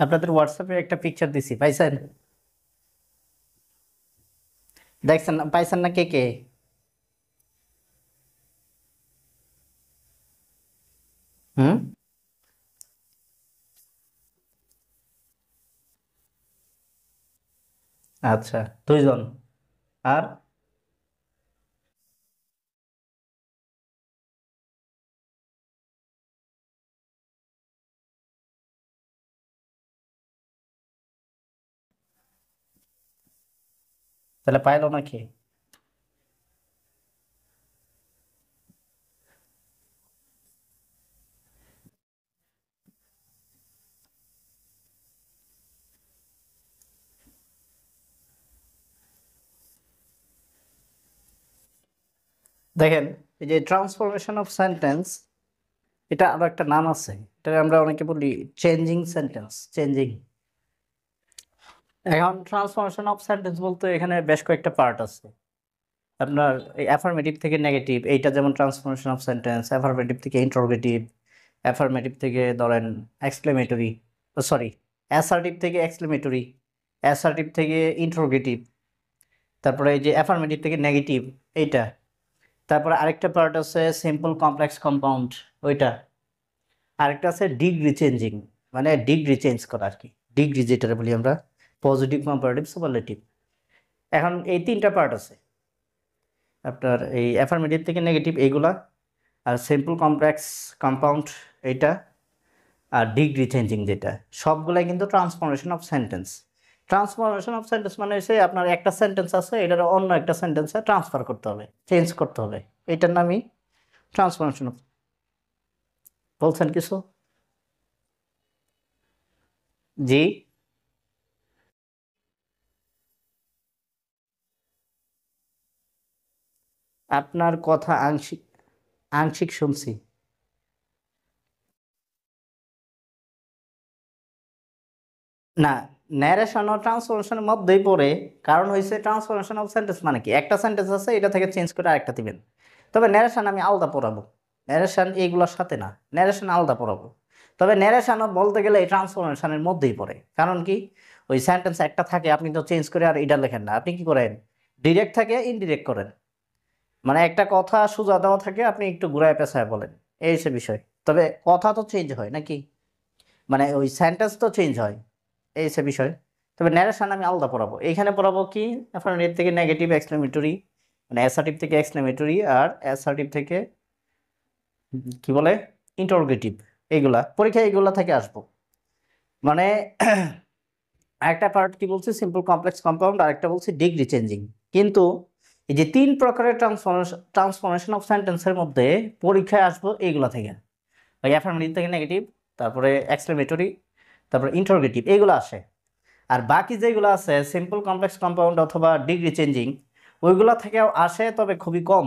আপনাদের হোয়াটসঅ্যাপে একটা পিকচার দিছি, পাইছেন? দেখছেন না? পাইছেন না? কে কে? হুম। আচ্ছা, দুইজন। আর তাহলে পাইলো নাকি? দেখেন, এই যে ট্রান্সফরমেশন অফ সেন্টেন্স, এটা আরো একটা নাম আছে। এটা আমরা অনেকে বলি চেঞ্জিং সেন্টেন্স, চেঞ্জিং। এখন ট্রান্সফরমেশন অফ সেন্টেন্স বলতে এখানে বেশ কয়েকটা পার্ট আছে। আপনার এই অ্যাফার্মেটিভ থেকে নেগেটিভ, এইটা যেমন ট্রান্সফরমেশন অফ সেন্টেন্স। অ্যাফার্মেটিভ থেকে ইন্টারোগেটিভ, অ্যাফার্মেটিভ থেকে ধরেন এক্সক্লেমেটরি, সরি, অ্যাসার্টিভ থেকে এক্সক্লেমেটরি, অ্যাসার্টিভ থেকে ইন্টারোগেটিভ, তারপরে এই যে অ্যাফার্মেটিভ থেকে নেগেটিভ, এইটা। তারপরে আরেকটা পার্ট আছে সিম্পল কমপ্লেক্স কম্পাউন্ড, ওইটা। আরেকটা আছে ডিগ্রি চেঞ্জিং, মানে ডিগ্রি চেঞ্জ করা আর কি, ডিগ্রি যেটা বলি আমরা, পজিটিভ, কম্পারেটিভ, সুপারলেটিভ। এখন এই তিনটা পার্ট আছে আপনার, এই অ্যাফার্মেটিভ থেকে নেগেটিভ এইগুলা, আর সিম্পল কমপ্লেক্স কম্পাউন্ড এইটা, আর ডিগ্রি চেঞ্জিং যেটা, সবগুলাই কিন্তু transformation of sentence. Transformation of sentence মানে হচ্ছে আপনার একটা সেন্টেন্স আছে, এটার অন্য একটা সেন্টেন্সে ট্রান্সফার করতে হবে, চেঞ্জ করতে হবে। এটার নামই ট্রান্সফরমেশন অফ। বলছেন কিছু? জি। আপনার কথা আংশিক আংশিক শুনছি। না, ন্যারেশন ও ট্রান্সফরমেশনের মধ্যেই পড়ে। কারণ হয়েছে ট্রান্সফরমেশন অফ সেন্টেন্স মানে কি, একটা সেন্টেন্স আছে, এটা থেকে চেঞ্জ করে আরেকটা দিবেন। তবে ন্যারেশন আমি আলাদা পড়াবো, ন্যারেশন এইগুলোর সাথে না, ন্যারেশন আলাদা পড়াবো। তবে ন্যারেশনও বলতে গেলে এই ট্রান্সফরমেশনের মধ্যেই পড়ে। কারণ কি, ওই সেন্টেন্স একটা থাকে, আপনি তো চেঞ্জ করে আর এটা লেখেন না, আপনি কি করেন, ডিরেক্ট থাকে ইনডিরেক্ট করেন। মানে একটা কথা সোজা দেওয়া থাকে, আপনি একটু ঘুরায় পেঁচায় বলেন, এই সে বিষয়। তবে কথা তো চেঞ্জ হয় নাকি, মানে ওই সেন্টেন্স তো চেঞ্জ হয়, এই সে বিষয়। তবে ন্যারেশন আমি আলাদা পড়াবো। এইখানে পড়াবো কি, অ্যাফার্মেটিভ থেকে নেগেটিভ, এক্সক্লেমেটরি, মানে অ্যাসার্টিভ থেকে এক্সক্লেমেটরি, আর অ্যাসার্টিভ থেকে কি বলে, ইন্টারোগেটিভ। এইগুলা পরীক্ষা এইগুলা থেকে আসবো। মানে আরেকটা পার্ট কি বলছি, সিম্পল কমপ্লেক্স কম্পাউন্ড, আরেকটা বলছি ডিগ্রি চেঞ্জিং। কিন্তু এই যে তিন প্রকারের ট্রান্সফরমেশন অফ সেন্টেন্সের মধ্যে পরীক্ষায় আসবো এইগুলা থেকে, ওই অ্যাফার্মেটিভ থেকে নেগেটিভ, তারপরে এক্সক্লেমেটরি, তারপরে ইন্টারোগেটিভ, এইগুলো আসে। আর বাকি যেগুলো আছে সিম্পল কমপ্লেক্স কম্পাউন্ড অথবা ডিগ্রি চেঞ্জিং, ওইগুলা থেকেও আসে, তবে খুবই কম।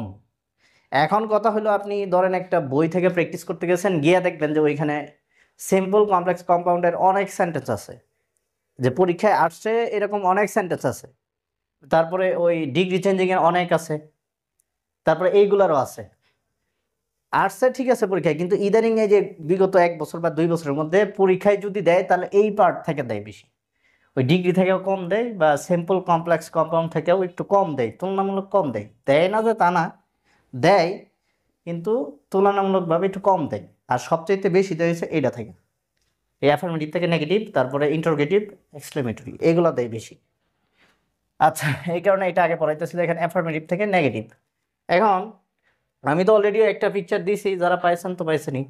এখন কথা হলো, আপনি ধরেন একটা বই থেকে প্র্যাকটিস করতে গেছেন, গিয়ে দেখবেন যে ওইখানে সিম্পল কমপ্লেক্স কম্পাউন্ডের অনেক সেন্টেন্স আছে, যে পরীক্ষায় আসছে এরকম অনেক সেন্টেন্স আছে। তারপরে ওই ডিগ্রি চেঞ্জিং এর অনেক আছে, তারপরে এইগুলারও আছে। আসছে ঠিক আছে পরীক্ষায়, কিন্তু ইদানিং এই যে বিগত 1 বছর বা 2 বছরের মধ্যে পরীক্ষায় যদি দেয়, তাহলে এই পার্ট থেকে দেয় বেশি। ওই ডিগ্রি থেকেও কম দেয়, বা সিম্পল কমপ্লেক্স কম্পাউন্ড থেকেও একটু কম দেয়, তুলনামূলক কম দেয়। দেয় না যে তা না, দেয়, কিন্তু তুলনামূলকভাবে একটু কম দেয়। আর সবচাইতে বেশি দেয় হচ্ছে এইটা থেকে, এই অ্যাফার্মেটিভ থেকে নেগেটিভ, তারপরে ইন্টারোগেটিভ, এক্সক্লেমেটরি, এগুলো দেয় বেশি। আচ্ছা, এই কারণে এটা আগে পড়াইতেছিল, এখানে অ্যাফার্মেটিভ থেকে নেগেটিভ। এখন আমি তো অলরেডি একটা পিকচার দিছি, যারা পাইছেন তো পাইছেনই।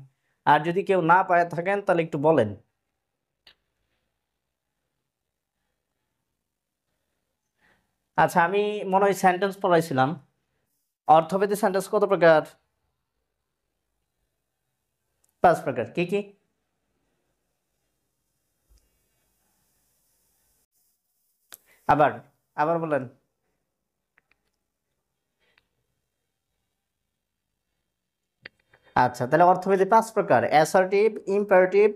আর যদি কেউ না পায় থাকেন তাহলে একটু বলেন। আচ্ছা, আমি মনে হয় সেন্টেন্স পড়াইছিলাম। অর্থভেদে সেন্টেন্স কত প্রকার? 5 প্রকার। কি কি? আবার আবার বলেন। আচ্ছা, তাহলে অর্থভেদে 5 প্রকার: assertive, imperative,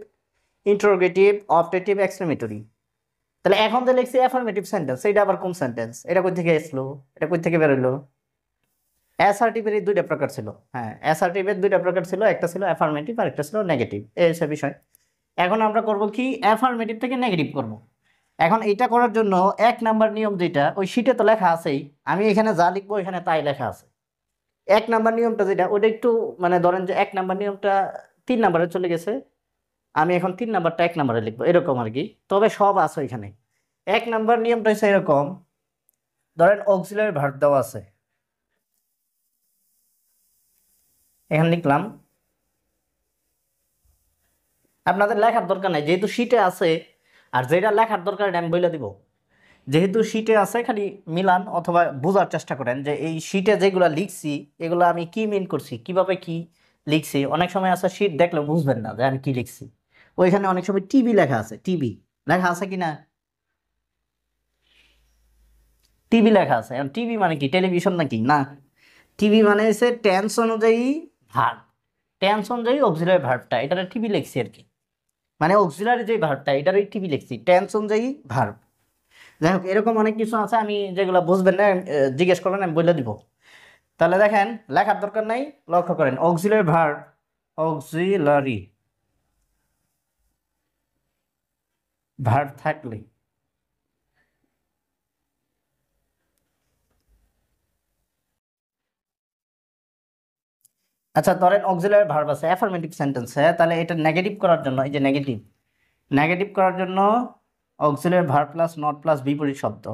interrogative, objective, exclamatory. তাহলে এখন যে লিখছি অ্যাফার্মেটিভ সেন্টেন্স, এটা আবার কোন সেন্টেন্স? এটা কই থেকে আসলো? এটা কই থেকে বেরোলো? অ্যাসার্টিভের 2টা প্রকার ছিল। হ্যাঁ, অ্যাসার্টিভের 2টা প্রকার ছিল, একটা ছিল অ্যাফার্মেটিভ আর একটা ছিল নেগেটিভ, এই হচ্ছে বিষয়। এখন আমরা করব কি, অ্যাফার্মেটিভ থেকে নেগেটিভ করব। এখন এটা করার জন্য 1 নাম্বার নিয়ম যেটা ওই শিটে তো লেখা আছেই, আমি এখানে যা লিখবো এখানে তাই লেখা আছে। 1 নাম্বার নিয়মটা যেটা ওটা একটু মানে ধরেন যে 1 নাম্বার নিয়মটা 3 নাম্বারে চলে গেছে, আমি এখন 3 নাম্বারটা 1 নাম্বারে লিখবো এরকম আর কি, তবে সব আছে এখানে। 1 নাম্বার নিয়মটা হচ্ছে এরকম, ধরেন অক্সিলারি ভার্ব দেওয়া আছে, এখানে লিখলাম। আপনাদের লেখার দরকার নাই, যেহেতু শিটে আছে, আর যেটা লেখার দরকার এটা আমি বলে দিব। যেহেতু শিটে আছে খালি মিলান অথবা বোঝার চেষ্টা করেন যে এই শিটে যেগুলো লিখছি এগুলো আমি কি মিন করছি, কিভাবে কি লিখছি। অনেক সময় আছে শিট দেখলে বুঝবেন না যে আমি কি লিখছি, ওইখানে অনেক সময় টিভি লেখা আছে, টিভি লেখা আছে কি না, টিভি লেখা আছে। এখন টিভি মানে কি, টেলিভিশন নাকি না, টিভি মানে হচ্ছে টেন্স অনুযায়ী ভার্ব, টেন্স অনুযায়ী অক্সিলারি ভার্বটা এটা টিভি লিখছি আর কি, মানে অক্সিলারি যে ভার্বটা এটারই টিভি লিখছি, টেন্স অনুযায়ী ভার্ব। যাই হোক এরকম অনেক কিছু আছে, আমি যেগুলো বুঝবেন না জিজ্ঞেস করবেন আমি বলে দিব। তাহলে দেখেন লেখার দরকার নাই, লক্ষ্য করেন অক্সিলারি ভার্ব, অক্সিলারি ভার্ব থাকলে, আচ্ছা ধরেন অক্সিলারি ভার্ব আছে অ্যাফার্মেটিভ সেন্টেন্সে, তাহলে এটা নেগেটিভ করার জন্য, এই যে নেগেটিভ, নেগেটিভ করার জন্য auxiliary verb plus not plus বিপরীত শব্দ,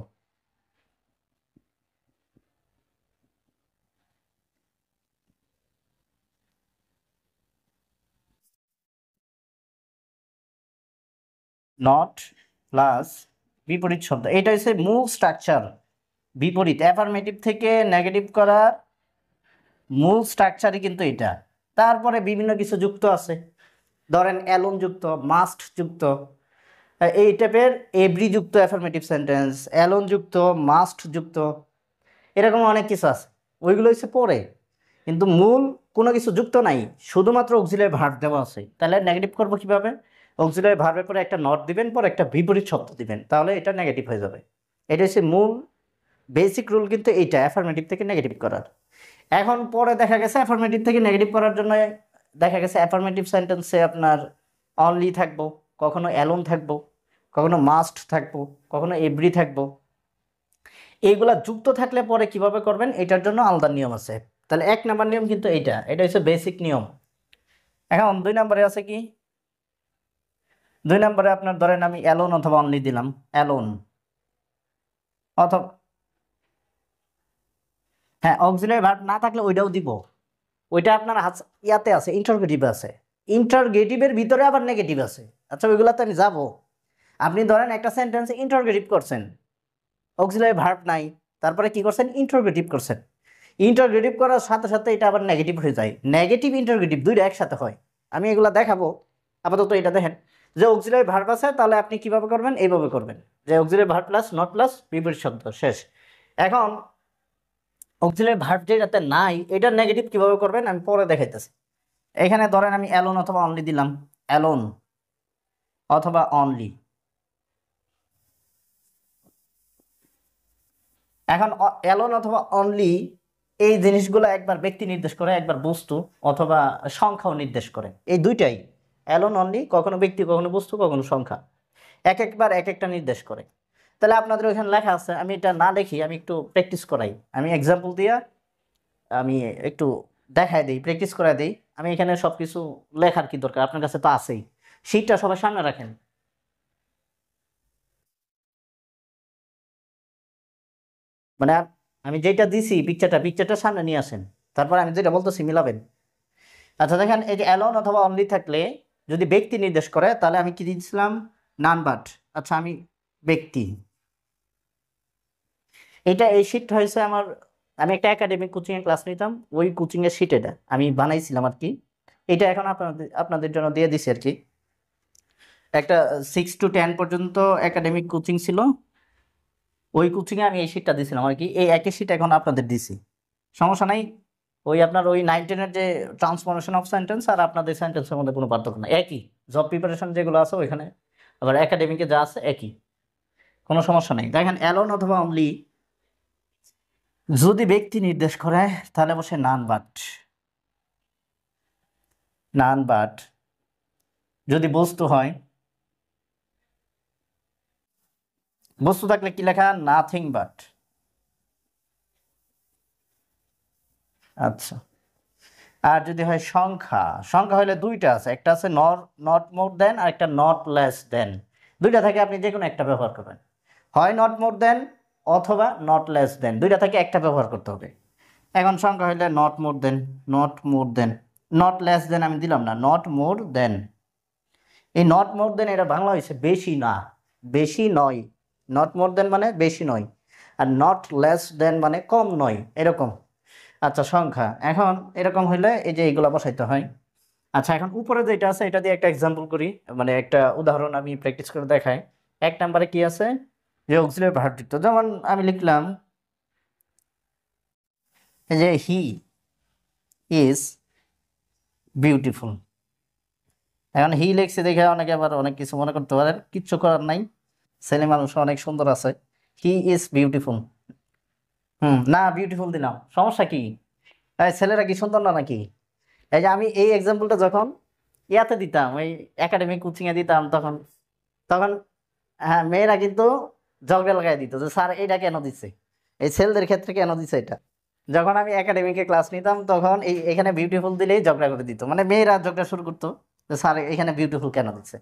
নট প্লাস বিপরীত শব্দ, এটা হচ্ছে মূল স্ট্রাকচার। বিপরীত অ্যাফার্মেটিভ থেকে নেগেটিভ করার মূল স্ট্রাকচারই কিন্তু এটা। তারপরে বিভিন্ন কিছু যুক্ত আছে, ধরেন অ্যালোন যুক্ত, মাস্ট যুক্ত, এই টাইপের এভরি যুক্ত অ্যাফার্মেটিভ সেন্টেন্স, অ্যালোন যুক্ত, মাস্ট যুক্ত, এরকম অনেক কিছু আছে, ওইগুলো হচ্ছে পরে। কিন্তু মূল কোনো কিছু যুক্ত নাই, শুধুমাত্র অক্সিলারি ভার্ব দেওয়া আছে। তাহলে নেগেটিভ করবো কিভাবে, অক্সিলারি ভার্বের পরে একটা নট দিবেন, পরে একটা বিপরীত শব্দ দিবেন, তাহলে এটা নেগেটিভ হয়ে যাবে। এটা হচ্ছে মূল বেসিক রুল কিন্তু এইটা অ্যাফার্মেটিভ থেকে নেগেটিভ করার। এখন পরে দেখা গেছে অ্যাফার্মেটিভ থেকে নেগেটিভ করার জন্য দেখা গেছে অ্যাফার্মেটিভ সেন্টেন্সে আপনার অনলি থাকবো, কখনো অ্যালোন থাকবো, কখনো মাস্ট থাকবো, কখনো এভরি থাকবো। এইগুলা যুক্ত থাকলে পরে কিভাবে করবেন এটার জন্য আলাদা নিয়ম আছে। তাহলে 1 নাম্বার নিয়ম কিন্তু এইটা, এটা হচ্ছে বেসিক নিয়ম। এখন 2 নাম্বারে আছে কি, 2 নাম্বারে আপনার ধরেন আমি অ্যালোন অথবা অনলি দিলাম, অ্যালোন অথবা, হ্যাঁ অক্সিলারি ভার্ব না থাকলে ওইটাও দিব, ওইটা আপনার ইয়াতে আছে, ইন্টারগেটিভ আছে, ইন্টারগেটিভের ভিতরে আবার নেগেটিভ আছে। আচ্ছা ওইগুলাতে আমি যাব। আপনি ধরেন একটা সেন্টেন্সে ইন্টারগেটিভ করছেন, অক্সিলারি ভার্ব নাই, তারপরে কি করছেন, ইন্টারগেটিভ করছেন, ইন্টারগেটিভ করার সাথে সাথে এটা আবার নেগেটিভ হয়ে যায়, নেগেটিভ ইন্টারগেটিভ দুইটা একসাথে হয়। আমি এগুলা দেখাবো, আপাতত এটা দেখেন যে অক্সিলারি ভার্ব আছে, তাহলে আপনি কিভাবে করবেন, এইভাবে করবেন যে auxiliary verb plus not plus বিপরীত শব্দ শেষ। এখন অক্সিলারি ভার্ব যেটাতে নাই এটা নেগেটিভ কিভাবে করবেন আমি পরে দেখাইতেছি। এখানে ধরেন আমি অ্যালোন অথবা অনলি দিলাম, অ্যালোন অথবা অনলি। এখন অ্যালোন অথবা অনলি এই জিনিসগুলো একবার ব্যক্তি নির্দেশ করে, একবার বস্তু অথবা সংখ্যাও নির্দেশ করে, এই দুইটাই অ্যালোন অনলি, কখনো ব্যক্তি কখনো বস্তু কখনো সংখ্যা, এক একবার এক একটা নির্দেশ করে। তাহলে আপনাদের ওইখানে লেখা আছে, আমি এটা না দেখি, আমি একটু প্র্যাকটিস করাই, আমি এক্সাম্পল দিয়া আমি একটু দেখাই দিই, প্র্যাকটিস করাই দিই। আমি এখানে সব কিছু লেখার কি দরকার, আপনার কাছে তো আছেই, শীটটা সবার সামনে রাখেন। মানে আমি যেটা দিছি পিকচারটা সামনে নিয়ে আসেন, তারপর আমি যেটা বলতেছি মিলাবেন। আচ্ছা দেখেন এই যে অ্যালোন অথবা অনলি থাকলে যদি ব্যক্তি নির্দেশ করে তাহলে আমি কি দিয়েছিলাম, নান বাট। আচ্ছা আমি ব্যক্তি, এটা এই শীটটা হয়েছে আমার, আমি একটা একাডেমিক কোচিংয়ে ক্লাস নিতাম, ওই কোচিংয়ের শীট এটা আমি বানাইছিলাম আর কি। এটা এখন আপনাদের আপনাদের জন্য দিয়ে দিছি আর কি। একটা 6 to 10 পর্যন্ত একাডেমিক কোচিং ছিল, ওই কোচিংয়ে আমি এই শীটটা দিয়েছিলাম আর কি, এই একই শীট এখন আপনাদের দিছি, সমস্যা নাই। ওই আপনার ওই 9-10-এর যে ট্রান্সফরমেশন অফ সেন্টেন্স আর আপনাদের সেন্টেন্সের মধ্যে কোনো পার্থক্য না, একই। জব প্রিপারেশন যেগুলো আছে ওইখানে আবার একাডেমিকে যা আছে একই, কোনো সমস্যা নেই। দেখেন অ্যালোন অথবা অনলি যদি ব্যক্তি নির্দেশ করে তাহলে বসে নান বাট, নান বাট যদি বস্তু হয়, বস্তু থাকলে কি লেখা, নাথিং বাট। আচ্ছা, আর যদি হয় সংখ্যা, সংখ্যা হলে দুইটা আছে, একটা আছে নট মোর দেন আর একটা নট লেস দেন। দুইটা থেকে আপনি যে কোনো একটা ব্যবহার করবেন, হয় নট মোর দেন অথবা নট লেস দেন, দুইটা থেকে একটা ব্যবহার করতে হবে। এখন সংখ্যা হইলে not more than, not more than, not less than আমি দিলাম না, নট মোর দেন। এই নট মোর দেন এটা বাংলা হয়েছে বেশি না, বেশি নয়। নট মোর দেন মানে বেশি নয়, আর নট লেস দেন মানে কম নয়, এরকম। আচ্ছা, সংখ্যা এখন এরকম হইলে এই যে এইগুলা বসাইতে হয়। আচ্ছা, এখন উপরে যেটা আছে এটা দিয়ে একটা এক্সাম্পল করি, মানে একটা উদাহরণ আমি প্র্যাকটিস করে দেখাই। এক নম্বরে কি আছে, যে অক্সিলারি ভার্ব যুক্ত, যেমন আমি লিখলাম এই যে হি ইজ বিউটিফুল। এখন হি লিখছে দেখে অনেকে আবার অনেক কিছু মনে করতে পারেন, কিচ্ছু করার নাই, ছেলে মানুষ অনেক সুন্দর আছে, হি ইজ বিউটিফুল। না, বিউটিফুল দিলাম, সমস্যা কি? এই ছেলেরা কি সুন্দর না নাকি? এই যে আমি এই এক্সাম্পলটা যখন ইয়াতে দিতাম, ওই একাডেমিক কোচিং এ দিতাম, তখন তখন হ্যাঁ, মেয়েরা কিন্তু ঝগড়া লাগাই দিত যে স্যার এটা কেন দিচ্ছে, এই ছেলেদের ক্ষেত্রে কেন দিচ্ছে এটা। যখন আমি একাডেমিকে ক্লাস নিতাম তখন এখানে বিউটিফুল দিলেই ঝগড়া করে দিত, মানে মেয়েরা ঝগড়া শুরু করতো যে স্যার এখানে বিউটিফুল কেন দিচ্ছে,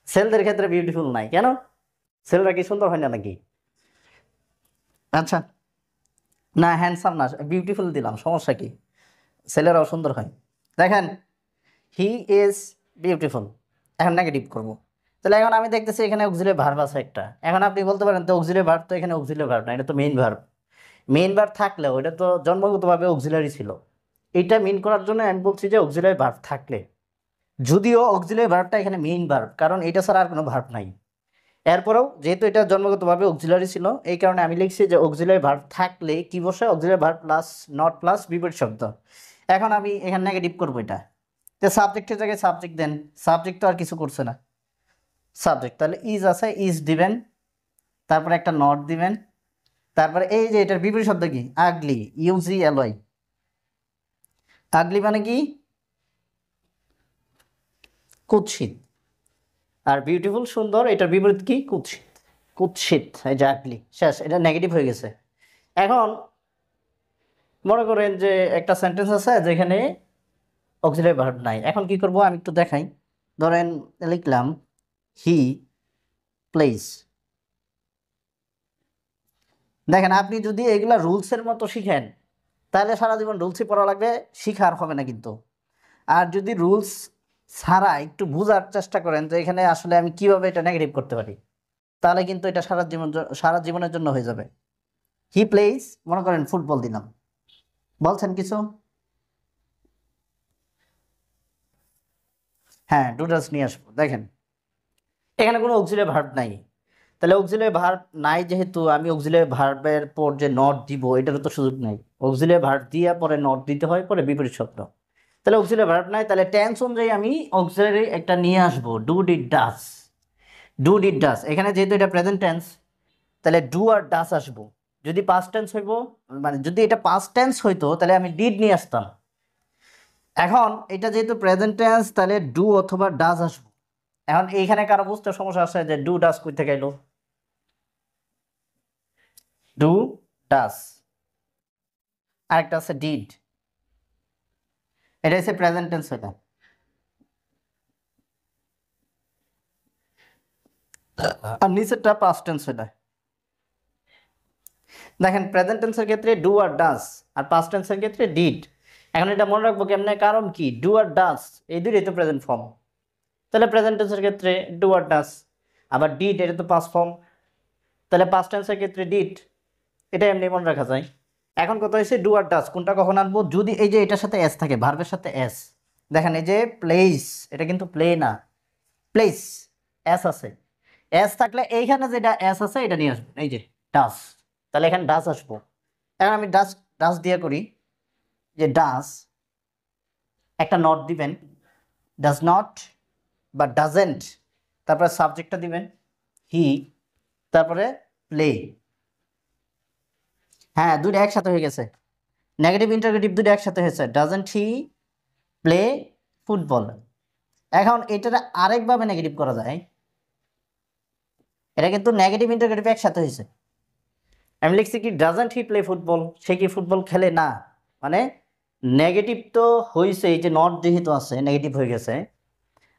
ছেলেদের ক্ষেত্রে বিউটিফুল নাই কেন, ছেলেরা কি সুন্দর হয় না নাকি? আচ্ছা, না হ্যান্ডসাম না, বিউটিফুল দিলাম, সমস্যা কি, ছেলেরাও সুন্দর হয়। দেখেন, হি ইজ বিউটিফুল, এখন নেগেটিভ করব। তাহলে এখন আমি দেখতেছি এখানে অক্সিলারি ভার্ব আছে একটা। এখন আপনি বলতে পারেন তো অক্সিলারি ভার্ব তো এখানে অক্সিলারি ভার্ব না, এটা তো মেইন ভার্ব। মেইন ভার্ব থাকলেও এটা তো জন্মগতভাবে অক্সিলারি ছিল, এটা মিন করার জন্য আমি বলছি যে অক্সিলারি ভার্ব থাকলে, যদিও অক্সিলারি ভার্বটা এখানে মেইন ভার্ব, কারণ এটা ছাড়া আর কোনো ভার্ব নাই। এরপরেও যেহেতু এটা জন্মগতভাবে অক্সিলারি ছিল, এই কারণে আমি লিখছি যে অক্সিলারি ভার্ব থাকলে কি বসে, auxiliary verb plus not plus বিপরীত শব্দ। এখন আমি এখানে নেগেটিভ করবো এটা, তো সাবজেক্টের জায়গায় সাবজেক্ট দেন, সাবজেক্ট তো আর কিছু করছে না, সাবজেক্ট তাহলে ইজ আছে, ইজ দিবেন, তারপরে একটা নট দিবেন, তারপরে এই যে এটার বিপরীত শব্দ কি, আগলি, ইউজিএলওয়াই। আগলি মানে কি, কুৎসিত। আর বিউটিফুল সুন্দর, এটার বিপরীত কি, কুৎসিত। কুৎসিত, এই যে আগলি, শেষ, এটা নেগেটিভ হয়ে গেছে। এখন মনে করেন যে একটা সেন্টেন্স আছে যেখানে অক্সিলারি ভার্ব নাই, এখন কি করব আমি একটু দেখাই। ধরেন লিখলাম হি প্লেস। দেখেন, আপনি যদি এগুলা রুলসের মতো শিখেন তাহলে সারা জীবন রুলসই পড়া লাগবে, শিখার হবে না কিন্তু। আর যদি রুলস ছাড়া একটু বোঝার চেষ্টা করেন যে এখানে আসলে আমি কিভাবে এটা নেগেটিভ করতে পারি, তাহলে কিন্তু এটা সারা জীবনের জন্য হয়ে যাবে। হি প্লেস, মনে করেন ফুটবল দিলাম, বলছেন কিছু? হ্যাঁ, ডুডাস নিয়ে আসবো। দেখেন এখানে কোনো অক্সিলারি ভার্ব নাই, তাহলে অক্সিলারি ভার্ব নাই যেহেতু আমি অক্সিলারি ভার্বের পর যে নট দিব এটারও তো সুযোগ নাই, অক্সিলারি ভার্ব দিয়ে পরে নট দিতে হয়, পরে বিপরীত শব্দ। তাহলে অক্সিলারি ভার্ব নাই, তাহলে টেন্স অনুযায়ী আমি অক্সিলারি একটা নিয়ে আসবো, do did does. Do did does, এখানে যেহেতু এটা প্রেজেন্ট টেন্স তাহলে ডু আর ডাস আসবো। যদি পাস্ট টেন্স হইব, মানে যদি এটা পাস্ট টেন্স হইতো তাহলে আমি ডিড নিয়ে আসতাম। এখন এটা যেহেতু প্রেজেন্ট টেন্স তাহলে ডু অথবা ডাস আসবো। এখন এইখানে কারো বুঝতে সমস্যা আছে যে ডু ডাস কই থেকে এলো, ডু ডাস, আরেকটা আছে ডিড, এটা হচ্ছে প্রেজেন্ট টেন্স এটা। আর নিচেরটা পাস্ট টেন্স এটা। দেখেন প্রেজেন্ট টেন্সের ক্ষেত্রে ডু আর ডাস, আর পাস্ট টেন্সের ক্ষেত্রে ডিড। এখন এটা মনে রাখবো কেমনে, কারণ কি ডু আর ডাস এই দুটোই তো প্রেজেন্ট ফর্ম, তাহলে প্রেজেন্ট টেন্সের ক্ষেত্রে ডু আর ডাস। আবার ডিড এটা তো পাস্ট ফর্ম, তাহলে পাস্ট টেন্সের ক্ষেত্রে ডিড, এটা এমনি মনে রাখা যায়। এখন কথা হচ্ছে ডু আর ডাস কোনটা কখন আনবো, যদি এই যে এটার সাথে এস থাকে, ভার্বের সাথে এস। দেখেন এই যে প্লেস, এটা কিন্তু প্লে না, প্লেস, এস আছে, এস থাকলে এইখানে যেটা এস আছে এটা নিয়ে আসবো, এই যে ডাস, তাহলে এখানে ডাস আসবো। এখন আমি ডাস ডাস দিয়ে করি, যে ডাস, একটা নট দিবেন, ডাজ নট বা ডাজেন্ট, তারপরে সাবজেক্টটা দিবেন হি, তারপরে প্লে। হ্যাঁ, দুটো একসাথে হয়ে গেছে, নেগেটিভ ইন্টারগেটিভ দুটো একসাথে হয়েছে, ডাজেন্ট হি প্লে ফুটবল। এখন এটার আরেকভাবে নেগেটিভ করা যায়, এটা কিন্তু নেগেটিভ ইন্টারোগেটিভ একসাথে হয়েছে। আমি লিখছি কি ডাজন্ট হি প্লে ফুটবল, সে কি ফুটবল খেলে না, মানে নেগেটিভ তো হয়েছে, এই যে নট যেহেতু আছে নেগেটিভ হয়ে গেছে।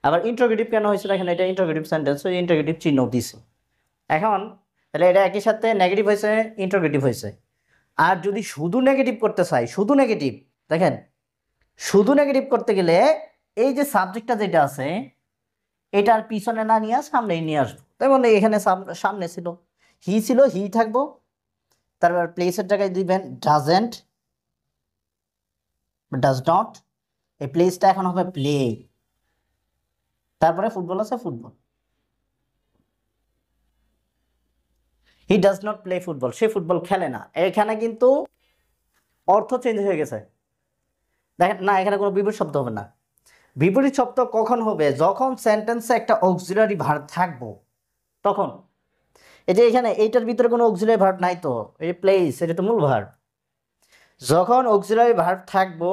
আবার ইন্টারোগেটিভ কেন হয়েছে দেখেন, এটা ইন্টারোগেটিভ সেন্টেন্স, ওই ইন্টারোগেটিভ চিহ্ন দিছে। এখন তাহলে এটা একই সাথে নেগেটিভ হয়েছে ইন্টারোগেটিভ হয়েছে। আর যদি শুধু নেগেটিভ করতে চাই, শুধু নেগেটিভ, দেখেন শুধু নেগেটিভ করতে গেলে এই যে সাবজেক্টটা যেটা আছে এটার পিছনে না নিয়ে সামনেই নিয়ে আসবো। তেমন এখানে সামনে ছিল হি, ছিল হি থাকবো, তারপর প্লেসের জায়গায় দিবেন ডাজেন্ট, ডাজ নট, এই প্লেসটা এখন হবে প্লে, তারপরে ফুটবল আছে football. He does not play football, say football খেলে না। এখানে কিন্তু অর্থ চেঞ্জ হয়ে গেছে। দেখেন না, এখানে কোনো বিপরীত শব্দ হবে না। বিপরীত শব্দ কখন হবে, যখন সেন্টেন্সে একটা অক্সিলারি ভার্ব থাকবো তখন। এই যে এখানে এইটার ভিতরে কোনো অক্সিলারি ভার্ব নাই তো, এই প্লেস এটা তো মূল ভার্ব। যখন অক্সিলারি ভার্ব থাকবো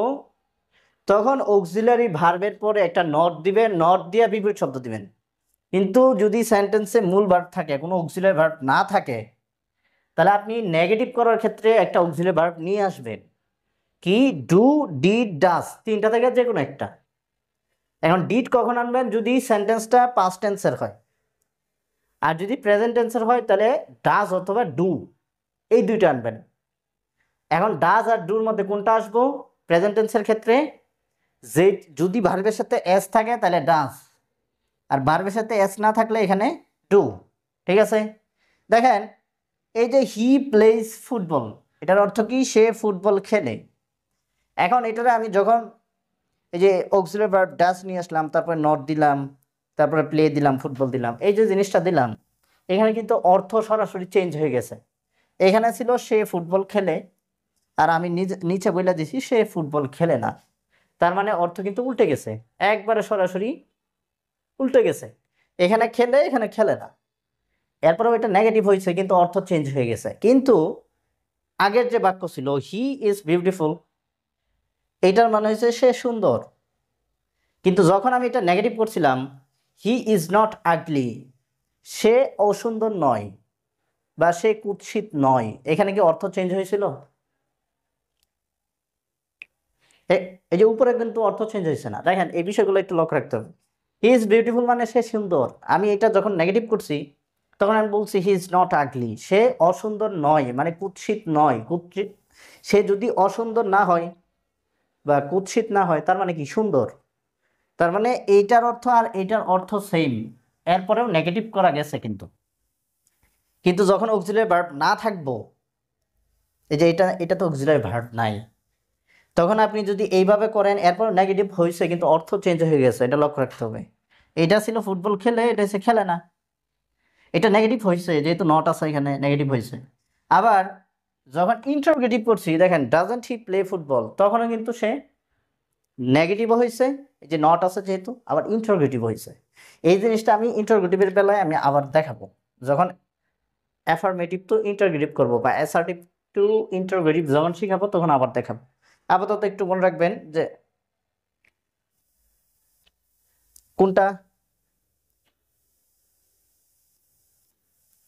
তখন অক্সিলারি ভার্বের পরে একটা নট দিবেন, নট দিয়ে বিপরীত শব্দ দিবেন। কিন্তু যদি সেন্টেন্সে মূল ভার্ব থাকে, কোনো অক্সিলারি ভার্ব না থাকে, তাহলে আপনি নেগেটিভ করার ক্ষেত্রে একটা অক্সিলারি ভার্ব নিয়ে আসবেন। কি, ডু, ডিড, ডাজ, তিনটা থেকে যে কোনো একটা। এখন ডিড কখন আনবেন, যদি সেন্টেন্সটা পাস্ট টেন্সের হয়। আর যদি প্রেজেন্ট টেন্সের হয় তাহলে ডাজ অথবা ডু, এই দুইটা আনবেন। এখন ডাজ আর ডুর মধ্যে কোনটা আসবো প্রেজেন্ট টেন্সের ক্ষেত্রে, যে যদি ভার্বের সাথে এস থাকে তাহলে ডাজ, আর ভার্বের সাথে এস না থাকলে এখানে ডু। ঠিক আছে, দেখেন এই যে হি প্লেস ফুটবল, এটার অর্থ কি, সে ফুটবল খেলে। এখন এটারে আমি যখন এই যে অক্সিলারি ভার্ব ডাজ নিয়ে আসলাম, তারপরে নট দিলাম, তারপরে প্লে দিলাম, ফুটবল দিলাম, এই যে জিনিসটা দিলাম, এখানে কিন্তু অর্থ সরাসরি চেঞ্জ হয়ে গেছে। এখানে ছিল সে ফুটবল খেলে, আর আমি নিচে বলে দিছি সে ফুটবল খেলে না। তার মানে অর্থ কিন্তু উল্টে গেছে, একবারে সরাসরি উল্টে গেছে। এখানে খেলে, এখানে খেলে না। এরপরেও এটা নেগেটিভ হয়েছে কিন্তু অর্থ চেঞ্জ হয়ে গেছে। কিন্তু আগের যে বাক্য ছিল হি ইজ বিউটিফুল, এইটার মানে হয়েছে সে সুন্দর। কিন্তু যখন আমি এটা নেগেটিভ করছিলাম, হি ইজ নট আগলি, সে অসুন্দর নয় বা সে কুৎসিত নয়, এখানে কি অর্থ চেঞ্জ হয়েছিল? এই যে উপরে কিন্তু অর্থ চেঞ্জ হয়েছে না। দেখেন এই বিষয়গুলো একটু লক্ষ্য রাখতে হবে। হি ইজ বিউটিফুল মানে সে সুন্দর। আমি এটা যখন নেগেটিভ করছি তখন আমি বলছি হি ইজ নট আগলি, সে অসুন্দর নয়, মানে কুৎসিত নয়। কুৎসিত, সে যদি অসুন্দর না হয় বা কুৎসিত না হয় তার মানে কি সুন্দর। তার মানে এইটার অর্থ আর এইটার অর্থ সেম, এরপরেও নেগেটিভ করা গেছে। কিন্তু কিন্তু যখন অক্সিলারি ভার্ব না থাকবো, এই যে এটা এটা তো অক্সিলারি ভার্ব নাই, তখন আপনি যদি এইভাবে করেন এরপর নেগেটিভ হয়েছে কিন্তু অর্থ চেঞ্জ হয়ে গেছে, এটা লক্ষ্য রাখতে হবে। এটা ছিল ফুটবল খেলে, এটা হচ্ছে খেলে না, এটা নেগেটিভ হয়েছে যেহেতু নট আছে এখানে, নেগেটিভ হয়েছে। আবার যখন ইন্টারোগেটিভ করছি দেখেন ডাজন্ট হি প্লে ফুটবল, তখনও কিন্তু সে নেগেটিভও হয়েছে, এই যে নট আছে যেহেতু, আবার ইন্টারোগেটিভ হয়েছে। এই জিনিসটা আমি ইন্টারোগেটিভের বেলায় আমি আবার দেখাবো, যখন অ্যাফার্মেটিভ টু ইন্টারোগেটিভ করবো বা অ্যাসার্টিভ টু ইন্টারোগেটিভ যখন শিখাবো তখন আবার দেখাবো। আপাতত একটু মনে রাখবেন যে কোনটা,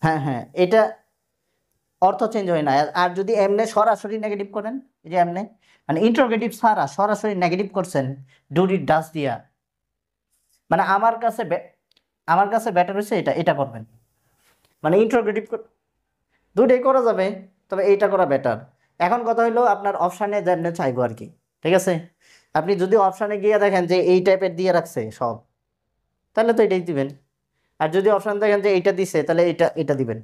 হ্যাঁ হ্যাঁ এটা অর্থ চেঞ্জ হয় না। আর যদি এমনি সরাসরি নেগেটিভ করেন, এই যে এমনি মানে ইন্টারোগেটিভ ছাড়া সরাসরি নেগেটিভ করছেন ডু ডিড ডাজ দিয়া, মানে আমার কাছে বেটার হয়েছে এটা, এটা করবেন। মানে ইন্টারোগেটিভ দুইটাই করা যাবে, তবে এইটা করা বেটার। এখন কথা হলো আপনার অপশানে যেমনি চাইবো আর কি। ঠিক আছে, আপনি যদি অপশানে গিয়ে দেখেন যে এই টাইপের দিয়ে রাখছে সব, তাহলে তো এটাই দিবেন। আর যদি অপশান দেখেন যে এইটা দিছে তাহলে এটা এটা দিবেন।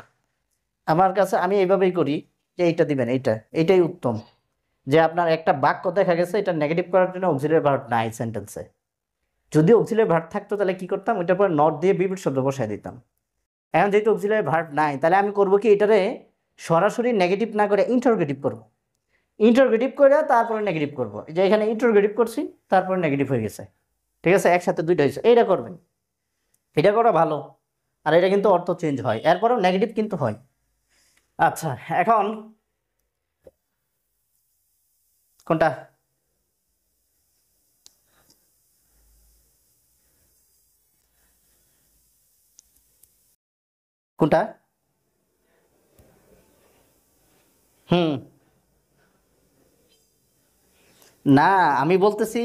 আমার কাছে আমি এইভাবেই করি যে এইটা দিবেন, এইটাই উত্তম। যে আপনার একটা বাক্য দেখা গেছে এটা নেগেটিভ করার জন্য অক্সিলারি ভার্ব নাই সেন্টেন্সে, যদি অক্সিলারি ভার্ব থাকতো তাহলে কি করতাম, ওইটার পর নট দিয়ে বিপরীত শব্দ বসায় দিতাম। এখন যেহেতু অক্সিলারি ভার্ব নাই তাহলে আমি করব কি, এটারে সরাসরি নেগেটিভ না করে ইন্টারোগেটিভ করব। ইন্টারোগেটিভ করে তারপরে নেগেটিভ করব, যে এখানে ইন্টারোগেটিভ করছি তারপরে নেগেটিভ হয়ে গেছে। ঠিক আছে, একসাথে দুইটা হয়েছে, এইটা করবেন। এটা করা ভালো। আর এটা কিন্তু অর্থ চেঞ্জ হয়, এরপরেও নেগেটিভ কিন্তু হয়। আচ্ছা, এখন কোনটা, কোনটা? হুম। না, আমি বলতেছি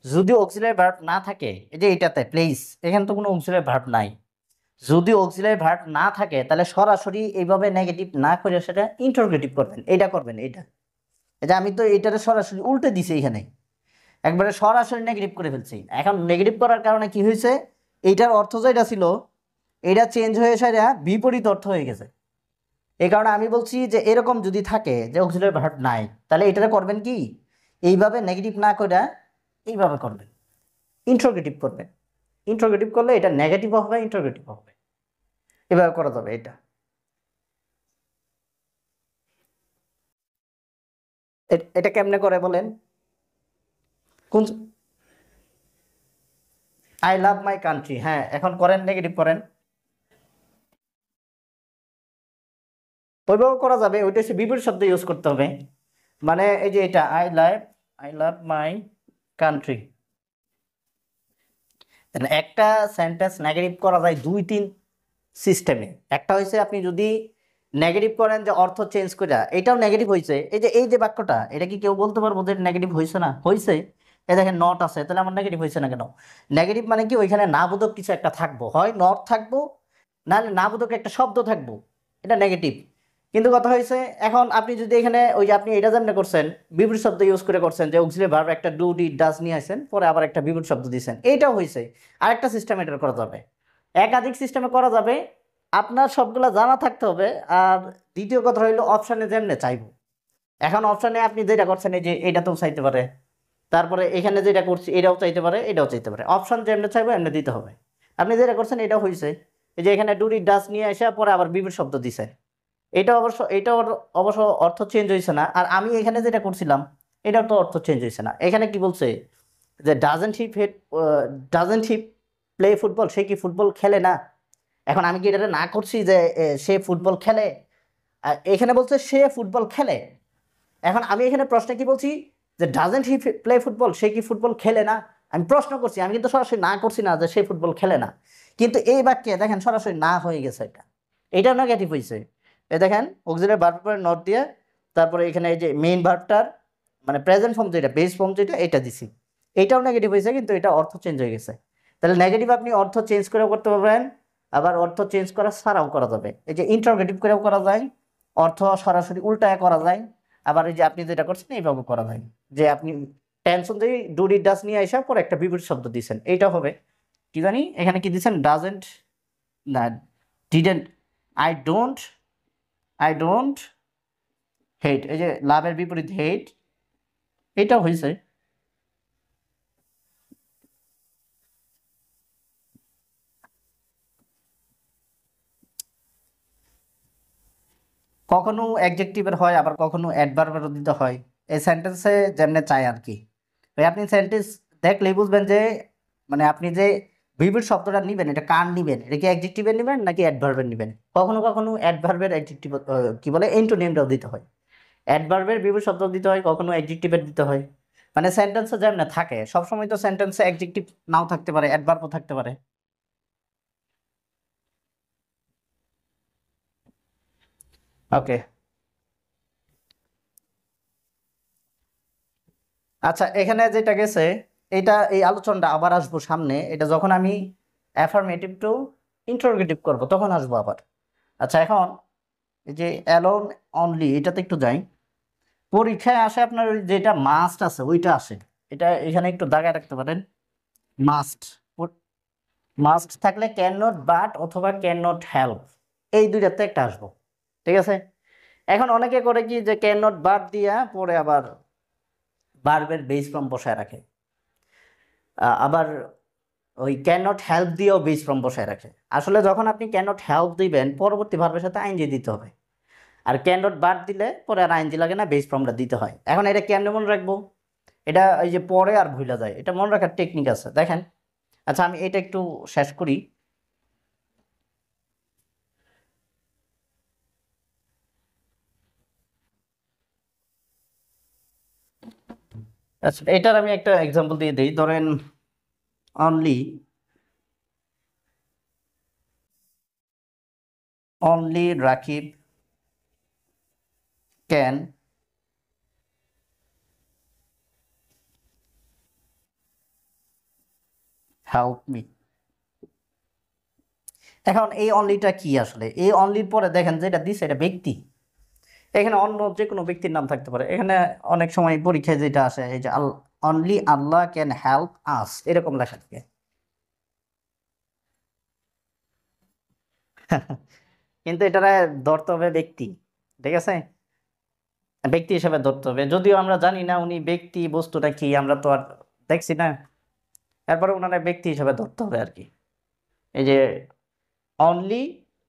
যদি অক্সিলারি ভার্ব না থাকে, এই যে এটাতে প্লেস, এখানে তো কোনো অক্সিলারি ভার্ব নাই। যদি অক্সিলারি ভার্ব না থাকে তাহলে সরাসরি এইভাবে নেগেটিভ না করে সেটা ইন্টারোগেটিভ করবেন, এটা করবেন, এটা। এটা আমি তো এটারে সরাসরি উল্টে দিছি এখানে, একবারে সরাসরি নেগেটিভ করে ফেলছি। এখন নেগেটিভ করার কারণে কি হয়েছে, এইটার অর্থ যেটা ছিল এটা চেঞ্জ হয়ে সেটা বিপরীত অর্থ হয়ে গেছে। এই কারণে আমি বলছি যে এরকম যদি থাকে যে অক্সিলারি ভার্ব নাই, তাহলে এটারে করবেন কি, এইভাবে নেগেটিভ না করে এইভাবে করবেন, ইন্টারোগেটিভ করবেন। ইন্টারোগেটিভ করলে এটা নেগেটিভ হবে, ইন্টারোগেটিভ হবে, এভাবে করা যাবে এটা। এটা কেমনে করে বলেন? কোন? আই লাভ মাই কান্ট্রি, হ্যাঁ, এখন করেন, নেগেটিভ করেন। ওইভাবে করা যাবে, ওইটা হচ্ছে বিপরীত শব্দ ইউজ করতে হবে। মানে এই যে এটা আই লাভ মাই কান্ট্রি, একটা সেন্টেন্স নেগেটিভ করা যায় দুই তিন সিস্টেমে। একটা হয়েছে আপনি যদি নেগেটিভ করেন যে অর্থ চেঞ্জ করে, এটাও নেগেটিভ হয়েছে। এই যে বাক্যটা, এটা কি কেউ বলতে পারবো যে নেগেটিভ হয়েছে না? হয়েছে। এ দেখেন নট আছে, তাহলে আমার নেগেটিভ হয়েছে না কেন? নেগেটিভ মানে কি, ওইখানে না বোধক কিছু একটা থাকবো, হয় নট থাকবো, নাহলে না বোধক একটা শব্দ থাকবো, এটা নেগেটিভ। কিন্তু কথা হয়েছে, এখন আপনি যদি এখানে ওই যে আপনি এটা যেমন করছেন, বিপরীত শব্দ ইউজ করে করছেন, যে অক্সিলারি ভার্ব একটা ডু ডিড ডাজ নিয়ে আসেন, পরে আবার একটা বিপরীত শব্দ দিয়েছেন, এইটাও হয়েছে। আরেকটা সিস্টেম এটা করা যাবে, একাধিক সিস্টেমে করা যাবে। আপনার সবগুলা জানা থাকতে হবে। আর দ্বিতীয় কথা হইলো অপশানে যেমনে চাইবো, এখন অপশানে আপনি যেটা করছেন এই যে এটাতেও চাইতে পারে, তারপরে এখানে যেটা করছি এটাও চাইতে পারে, এটাও চাইতে পারে, অপশান যেমনে চাইবো এমনি দিতে হবে। আপনি যেটা করছেন এটা হয়েছে, এই যে এখানে ডুরি ডাস নিয়ে এসে পরে আবার বিপরীত শব্দ দিছে, এটা অবশ্য অর্থ চেঞ্জ হয়েছে না। আর আমি এখানে যেটা করছিলাম এটাও তো অর্থ চেঞ্জ হয়েছে না। এখানে কি বলছে যে ডাজেন্ট হি প্লে ফুটবল, সে কি ফুটবল খেলে না? এখন আমি কি এটা না করছি যে সে ফুটবল খেলে? এখানে বলছে সে ফুটবল খেলে। এখন আমি এখানে প্রশ্নে কি বলছি, যে ডাজেন্ট হি প্লে ফুটবল, সে কি ফুটবল খেলে না? আমি প্রশ্ন করছি, আমি কিন্তু সরাসরি না করছি না যে সে ফুটবল খেলে না। কিন্তু এই বাক্যে দেখেন সরাসরি না হয়ে গেছে, এটা নেগেটিভ হয়েছে। দেখেন অক্সিলারি ভার্ব পরে নট দিয়ে, তারপরে এখানে এই যে মেইন ভার্বটার মানে প্রেজেন্ট ফর্ম যেটা, বেস ফর্ম যেটা, এটা দিছি, এটাও নেগেটিভ হয়েছে, কিন্তু এটা অর্থ চেঞ্জ হয়ে গেছে। তাহলে নেগেটিভ আপনি অর্থ চেঞ্জ করেও করতে পারবেন, আবার অর্থ চেঞ্জ করা ছাড়াও করা যাবে। এই যে ইন্টারোগেটিভ করেও করা যায়, অর্থ সরাসরি উল্টায় করা যায়, আবার এই যে আপনি যেটা করছেন এইভাবে করা যায়, যে আপনি টেন্স অনুযায়ী ডু ডিড ডাজ নিয়ে আসা পরে একটা বিপরীত শব্দ দিচ্ছেন, এইটা হবে। কি জানি এখানে কি দিচ্ছেন, ডাজেন্ট, না didn't, I don't, I don't hate, এই যে লাভের বিপরীত হেট, এটাও হয়েছে। কখনো অ্যাডজেক্টিভের হয়, আবার কখনো অ্যাডভার্বেরও দিতে হয়, এই সেন্টেন্সে যেমনে চাই আর কি। ভাই আপনি সেন্টেন্স দেখলেই বুঝবেন যে মানে আপনি যে বিপরীত শব্দটা নিবেন এটা কার নিবেন, এটা কি অ্যাডজেক্টিভের নিবেন নাকি অ্যাডভার্বের নিবেন। কখনো কখনো অ্যাডভার্বের অ্যাডজেক্টিভ কি বলে এন্টোনিমটাও দিতে হয়, অ্যাডভার্বের বিপরীত শব্দ দিতে হয়, কখনো অ্যাডজেক্টিভের দিতে হয়। মানে সেন্টেন্সে যেমন থাকে, সবসময় তো সেন্টেন্সে অ্যাডজেক্টিভ নাও থাকতে পারে, অ্যাডভার্বও থাকতে পারে। ওকে। আচ্ছা, এখানে যেটা গেছে, এটা এই আলোচনাটা আবার আসবো সামনে, এটা যখন আমি অ্যাফার্মেটিভ টু ইন্টারোগেটিভ করব তখন আসবো আবার। আচ্ছা, এখন এই যে অ্যালোন অনলি, এটাতে একটু যাই। পরীক্ষায় আসে আপনার ওই যেটা মাস্ট আছে ওইটা আসে, এটা এখানে একটু দাগায় রাখতে পারেন। মাস্ট, মাস্ট থাকলে ক্যান নট বাট অথবা ক্যান নট হেল্প, এই দুইটাতে একটা আসবো, ঠিক আছে। এখন অনেকে করে কি যে ক্যান নট বাট দিয়া পরে আবার ভার্বের বেস ফর্ম বসায় রাখে, আবার ওই ক্যান নট হেল্প দিয়েও বেস ফর্ম বসায় রাখে। আসলে যখন আপনি ক্যান নট হেল্প দিবেন পরবর্তী ভার্বের সাথে আইনজি দিতে হবে, আর ক্যান নট বাট দিলে পরে আর আইনজি লাগে না, বেস ফর্মটা দিতে হয়। এখন এটা কেমনে মনে রাখবো, এটা এই যে পরে আর ভুলা যায়, এটা মনে রাখার টেকনিক আছে, দেখেন। আচ্ছা, আমি এটা একটু শেষ করি। আচ্ছা, এটার আমি একটা এক্সাম্পল দিয়ে দিই, ধরেন only only Rakib can help me. এখন এই অনলিটা কি আসলে? এই অনলির পরে দেখেন যেটা দিছে এটা ব্যক্তি, এখানে অন্য যে কোনো ব্যক্তির নাম থাকতে পারে। এখানে অনেক সময় পরীক্ষায় যেটা আসে এই যে only Allah can help us এরকম লেখা থাকে। কিন্তু এটা ধরতে হবে ব্যক্তি, ঠিক আছে, ব্যক্তি হিসেবে ধরতে হবে, যদিও আমরা জানি না উনি ব্যক্তি বস্তুটা কি, আমরা তো আর দেখছি না, এরপরে ওনারা ব্যক্তি হিসেবে ধরতে হবে আর কি। এই যে only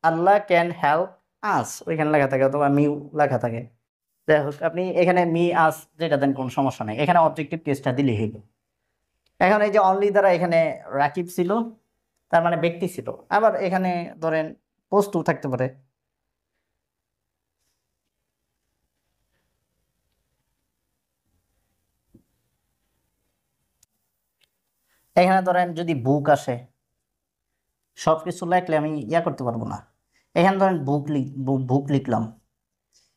Allah can help us ওইখানে লেখা থাকে, অথবা মিউ লেখা থাকে। যাই হোক, আপনি এখানে মি আস যেটা দেন কোনো সমস্যা নেই, এখানে অবজেক্টিভ কেসটা দিলেই হইল। এখন এই যে অনলি দ্বারা এখানে রাকিব ছিল, তার মানে ব্যক্তি ছিল। আবার এখানে ধরেন বস্তু থাকতে পারে। এখানে ধরেন যদি বুক আসে, সবকিছু লিখলে আমি ইয়া করতে পারবো না। এখানে ধরেন বুক লিখলাম,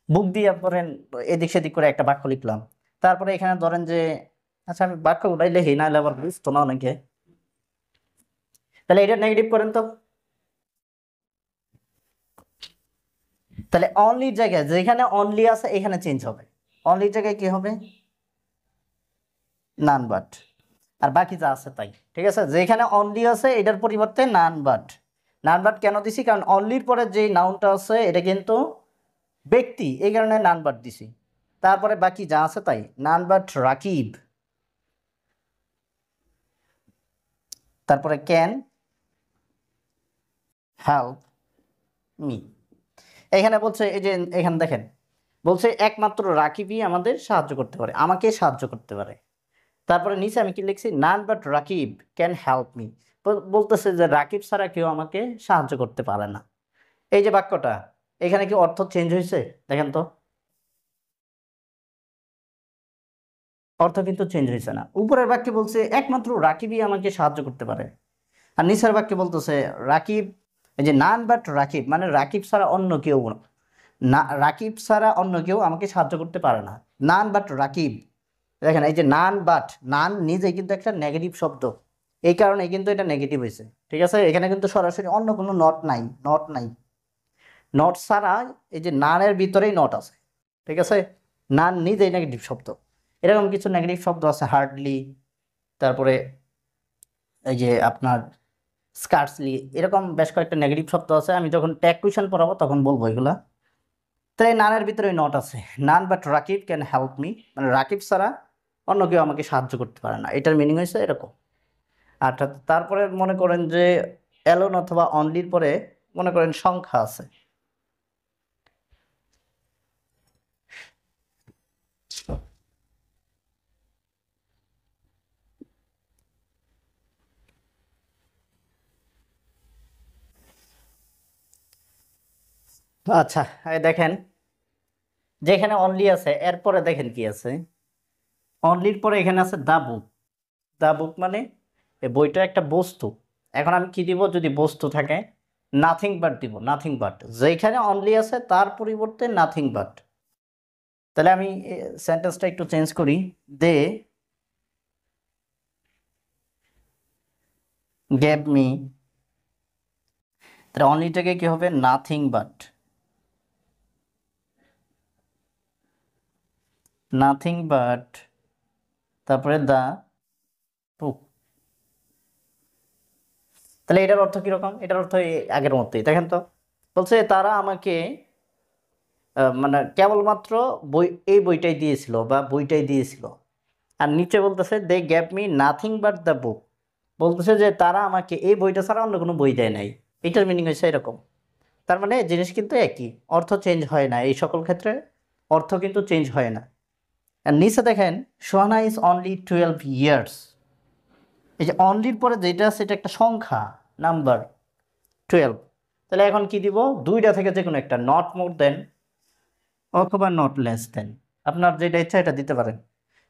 বুক দিয়ে ধরেন এদিক সেদিক করে একটা বাক্য লিখলাম। তারপরে এখানে ধরেন যে, আচ্ছা আমি বাক্য ওটাই লিখি, নাহলে আবার বুঝতো না অনেকে। তাহলে এটা নেগেটিভ করেন তো। তাহলে অনলির জায়গায় যেখানে অনলি আছে এখানে চেঞ্জ হবে, অনলির জায়গায় কি হবে? None but. আর বাকি যা আছে তাই, ঠিক আছে। যেখানে অনলি আছে এটার পরিবর্তে নান বাট। নান বাট কেন দিছি? কারণ অনলির পরে যে নাউনটা আছে এটা কিন্তু ব্যক্তি, এই কারণে নান বাট দিছি। তারপরে বাকি যা আছে তাই, নান বাট রাকিব, তারপরে ক্যান হেল্প মি। এখানে বলছে এই যে, এখানে দেখেন বলছে একমাত্র রাকিবই আমাদের সাহায্য করতে পারে, আমাকে সাহায্য করতে পারে। তারপরে নিচে আমি কি লিখছি? None but Rakib can help me. বলতেছে যে রাকিব ছাড়া কেউ আমাকে সাহায্য করতে পারে না। এই যে বাক্যটা, এখানে কি অর্থ চেঞ্জ হয়েছে? দেখেন তো, অর্থ কিন্তু চেঞ্জ হয়েছে না। উপরের বাক্যে বলছে একমাত্র রাকিবই আমাকে সাহায্য করতে পারে, আর নিচের বাক্যে বলতেছে রাকিব, এই যে নান বাট রাকিব মানে রাকিব ছাড়া অন্য কেউ না, রাকিব ছাড়া অন্য কেউ আমাকে সাহায্য করতে পারে না। নান বাট রাকিব, দেখেন এই যে নান বাট, নান নিজেই কিন্তু একটা নেগেটিভ শব্দ, এই কারণে কিন্তু এটা নেগেটিভ হয়েছে, ঠিক আছে। এখানে কিন্তু সরাসরি অন্য কোনো নট নাই, নট নাই, নট ছাড়া এই যে নানের ভিতরেই নট আছে, ঠিক আছে। নান নিজেই নেগেটিভ শব্দ। এরকম কিছু নেগেটিভ শব্দ আছে, হার্ডলি, তারপরে এই যে আপনার স্কার্সলি, এরকম বেশ কয়েকটা নেগেটিভ শব্দ আছে। আমি যখন ট্যাগ কুয়েশন পড়াবো তখন বলবো এগুলা। তাই নানের ভিতরে নট আছে, none but Rakib can help me, মানে রাকিব ছাড়া অন্য কেউ আমাকে সাহায্য করতে পারে না, এটার মিনিং হয়েছে এরকম। আর তারপরে মনে করেন যে অ্যালোন অথবা অনলির পরে মনে করেন সংখ্যা আছে। আচ্ছা, এই দেখেন যেখানে অনলি আছে এরপরে দেখেন কি আছে, অনলির পরে এখানে আছে দা বুক। দা বুক মানে এই বইটা একটা বস্তু। এখন আমি কি দিব? যদি বস্তু থাকে নাথিং বাট দিব, নাথিং বাট। যেখানে অনলি আছে তার পরিবর্তে নাথিং বাট। তাহলে আমি সেন্টেন্সটা একটু চেঞ্জ করি, দে গেভ মি, তাহলে অনলিটাকে কি হবে? নাথিং বাট, নাথিং বাট, তারপরে দা বুক। তাহলে এটার অর্থ কিরকম? এটার অর্থ এই আগের মতোই, দেখেন তো। বলছে তারা আমাকে মানে কেবলমাত্র বই, এই বইটাই দিয়েছিল বা বইটাই দিয়েছিল। আর নিচে বলতেছে they gave me nothing but the book, বলতেছে যে তারা আমাকে এই বইটা ছাড়া অন্য কোনো বই দেয় নাই। এটার মিনিং হয়েছে এরকম। তার মানে জিনিস কিন্তু একই, অর্থ চেঞ্জ হয় না, এই সকল ক্ষেত্রে অর্থ কিন্তু চেঞ্জ হয় না। আর নিচে দেখেন সোহানা ইজ অনলি 12 ইয়ার্স, এই যে অনলির পরে যেটা আছে এটা একটা সংখ্যা, নাম্বার 12। তাহলে এখন কি দিব? দুইটা থেকে যে কোনো একটা, নট মোর দেন অথবা নট লেস দেন, আপনার যেটা ইচ্ছা এটা দিতে পারেন।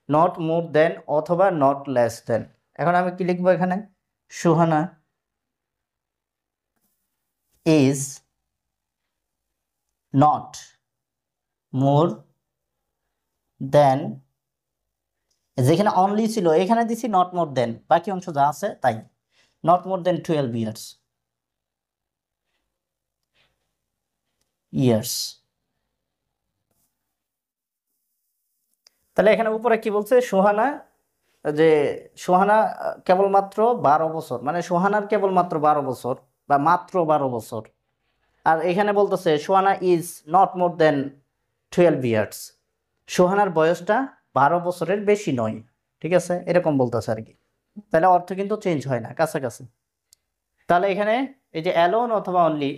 নট মোর দেন অথবা নট লেস দেন। এখন আমি কি লিখবো এখানে? সুহানা ইজ নট মোর দেন, যেখানে অনলি ছিল এখানে দিছি নট মোর দেন, বাকি অংশ যা আছে তাই, not more than 12 years. Years, তাহলে এখানে উপরে কি বলছে, সোহানা যে সোহানা কেবলমাত্র 12 বছর, মানে সোহানার কেবলমাত্র 12 বছর বা মাত্র 12 বছর। আর এখানে বলতেছে Sohana is not more than 12 years, সোহানার বয়সটা 12 বছরের বেশি নয়। ঠিক আছে, এরকম বলতেছে আর কি। তাহলে অর্থ কিন্তু চেঞ্জ হয় না, কাছাকাছি। তাহলে এখানে এই যে অ্যালোন অথবা অনলি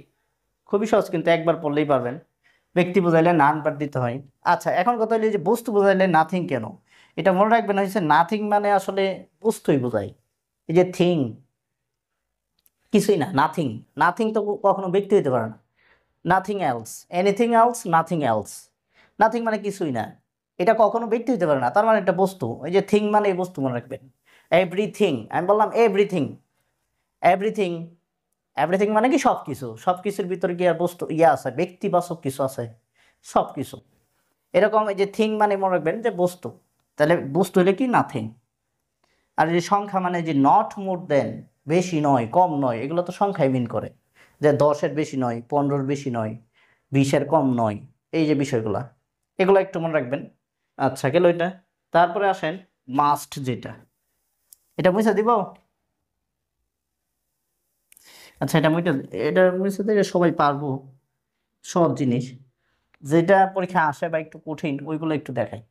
খুবই সহজ, কিন্তু একবার পড়লেই পারবেন। ব্যক্তি বোঝাইলে নান বার দিতে হয়। আচ্ছা, এখন কথা হলো যে বস্তু বোঝাইলে নাথিং কেন, এটা মনে রাখবেন হচ্ছে নাথিং মানে আসলে বস্তুই বোঝায়। এই যে থিং, কিছুই না, নাথিং। নাথিং তো কখনো ব্যক্তি হইতে পারে না। Nothing else, anything else, nothing else. Nothing মানে কিছুই না, এটা কখনো ব্যক্তি হইতে পারে না, তার মানে একটা বস্তু। এই যে থিং মানে এই বস্তু মনে রাখবেন। এভরিথিং, আমি বললাম এভরিথিং। এভরিথিং, এভরিথিং মানে কি সব কিছু, সব কিছুর ভিতরে কি আর বস্তু ইয়া আছে, ব্যক্তিবাচক কিছু আছে? সব কিছু। এরকম এই যে থিং মানে মনে রাখবেন যে বস্তু, তাহলে বস্তু হলে কি নাথিং। আর এই যে সংখ্যা মানে যে নট মোর দেন, বেশি নয় কম নয়, এগুলো তো সংখ্যায় মিন করে, যে 10-এর বেশি নয়, 15-এর বেশি নয়, 20-এর কম নয়, এই যে বিষয়গুলা, এগুলো একটু মনে রাখবেন। আচ্ছা, গেল এটা। তারপরে আসেন মাস্ট, যেটা এটা মুছে দিব। আচ্ছা, এটা মুছে দিলে সবাই পারবো, সব জিনিস যেটা পরীক্ষা আসে বা একটু কঠিন ওইগুলো একটু দেখাই।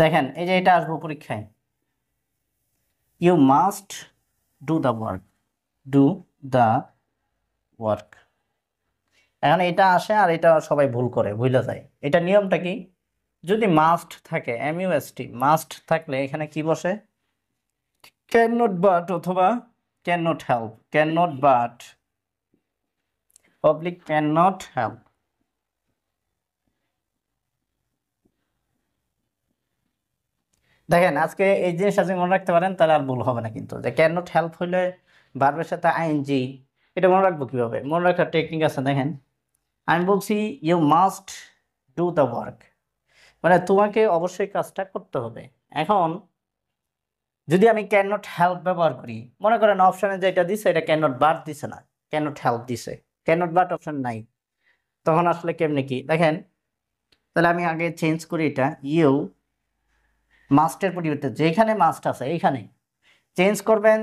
দেখেন, এই যে এটা আসবো পরীক্ষায়, you must do the work, do the work. এখন এটা আসে আর এটা সবাই ভুল করে, ভুলে যায়। এটা নিয়মটা কি, যদি মাস্ট থাকে, MUST মাস্ট থাকলে এখানে কি বসে, ক্যান নট বাট অথবা can not help, can not but public can not help. দেখেন, আজকে এই জিনিসটা যদি মনে রাখতে পারেন তাহলে আর ভুল হবে না, কিন্তু যে ক্যান নট হেল্প হইলে ভার্বের সাথে আইএনজি, এটা মনে রাখবো কিভাবে, মনে রাখার টেকনিক আছে। দেখেন, আমি বলছি you must do the work, মানে তোমাকে অবশ্যই কাজটা করতে হবে। এখন যদি আমি ক্যান নট হেল্প ব্যবহার করি, মনে করেন অপশানে যেটা দিছে এটা ক্যান নট বাট দিছে না, ক্যান নট হেল্প দিছে, ক্যান নট বাট অপশন নাই, তখন আসলে কেমনে কি দেখেন। তাহলে আমি আগে চেঞ্জ করি এটা, ইউ মাস্টের পরিবর্তে যেখানে মাস্ট আছে এইখানে চেঞ্জ করবেন,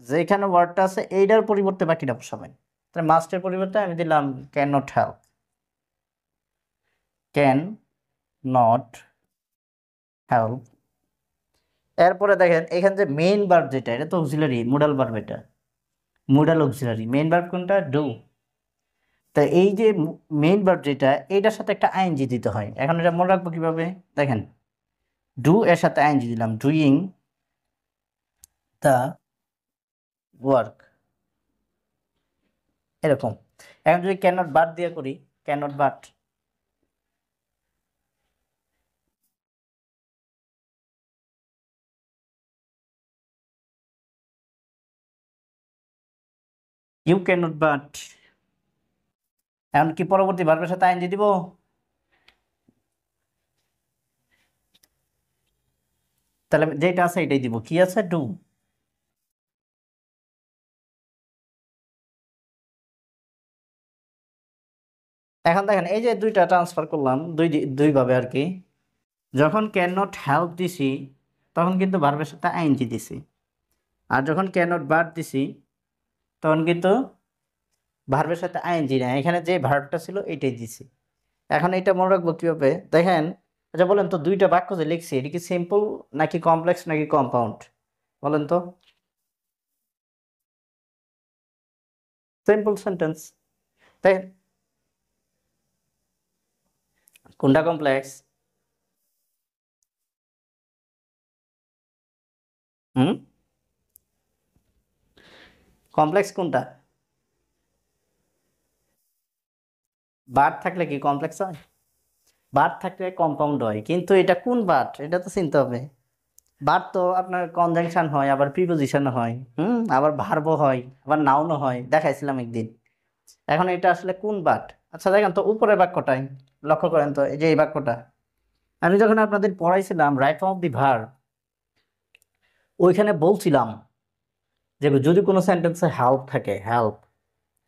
যেখানে ওয়ার্ডটা আছে এইটার পরিবর্তে বাকিটা বসাবেন। তাহলে মাস্টের পরিবর্তে আমি দিলাম can not help, can not help. এরপরে দেখেন এখানে যে মেইন ভার্ব যেটা, এটা তো অক্সিলারি মোডাল ভার্ব, এটা মোডাল অক্সিলারি, মেইন ভার্ব কোনটা, ডু। তা এই যে মেইন ভার্ব যেটা, এইটার সাথে একটা আইএনজি দিতে হয়। এখন এটা মনে রাখবো কিভাবে, দেখেন ডু এর সাথে আইএনজি দিলাম, ডুইং দ্য ওয়ার্ক, এরকম। এখন যদি ক্যান নট বাট দিয়ে করি, can not but, you can not but. এখন কি পরবর্তী ভার্বের সাথে আইএনজি দিব, তাহলে যেটা আছে এটাই দিব, কি আছে, ডু। এখন দেখেন এই যে দুইটা ট্রান্সফার করলাম দুই ভাবে আর কি। যখন ক্যান নট হেল্প দিছি তখন কিন্তু ভার্বের সাথে আইএনজি দিছি, আর যখন ক্যান নট বাট দিছি তখন কিন্তু ভার্বের সাথে আইএনজি না, এখানে যে ভার্বটা ছিল এইটাই দিছি। এখন এটা মনে রাখবো কিভাবে, দেখেন। আচ্ছা বলেন তো, দুইটা বাক্য যে লিখছি এটা কি সিম্পল নাকি কমপ্লেক্স নাকি কম্পাউন্ড, বলেন তো। সিম্পল সেন্টেন্স, তাই কোনটা কমপ্লেক্স? হুম, কমপ্লেক্স কোনটা? বার্ড থাকলে কি কমপ্লেক্স হয়? বার্ড থাকলে কম্পাউন্ড হয়, কিন্তু এটা কোন বার্ড এটা তো চিনতে হবে। বার্ড তো আপনার কনজাংশন হয়, আবার প্রিপোজিশন হয়, আবার ভার্বও হয়, আবার নাউনও হয়, দেখাইছিলাম একদিন। এখন এটা আসলে কোন বার্ড? আচ্ছা দেখেন তো উপরের বাক্যটাই লক্ষ্য করেন তো, এই যে এই বাক্যটা আমি যখন আপনাদের পড়াইছিলাম right form of the verb, ওইখানে বলছিলাম যে যদি কোনো সেন্টেন্সে হেল্প থাকে, হেল্প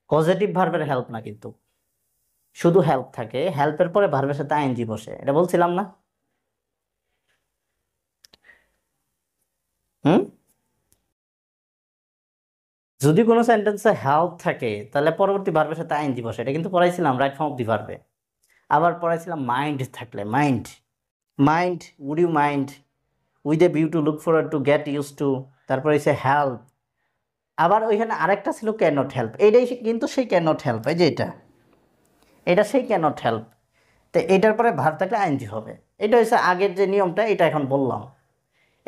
পজিটিভ ভার্বের হেল্প না, কিন্তু শুধু হেল্প থাকে, হেল্পের পরে ভার্বের সাথে আইএনজি বসে, এটা বলছিলাম না? হুম, যদি কোনো সেন্টেন্সে হেল্প থাকে তাহলে পরবর্তী ভার্বের সাথে আইএনজি বসে, এটা কিন্তু পড়াইছিলাম রাইট ফর্ম অফ দি ভার্বে। আবার পড়াইছিলাম মাইন্ড থাকলে, mind, mind, would you mind, with a view to look forward to get use to, তারপরে এসে হেল্প। আবার ওইখানে আরেকটা ছিল ক্যান নট হেল্প, এইটাই কিন্তু সেই ক্যান নট হেল্প, এই যে এটা সেই ক্যান নট হেল্প। তো এটার পরে ভার্ব থাকলে আইএনজি হবে, এটা হচ্ছে আগের যে নিয়মটা, এটা এখন বললাম।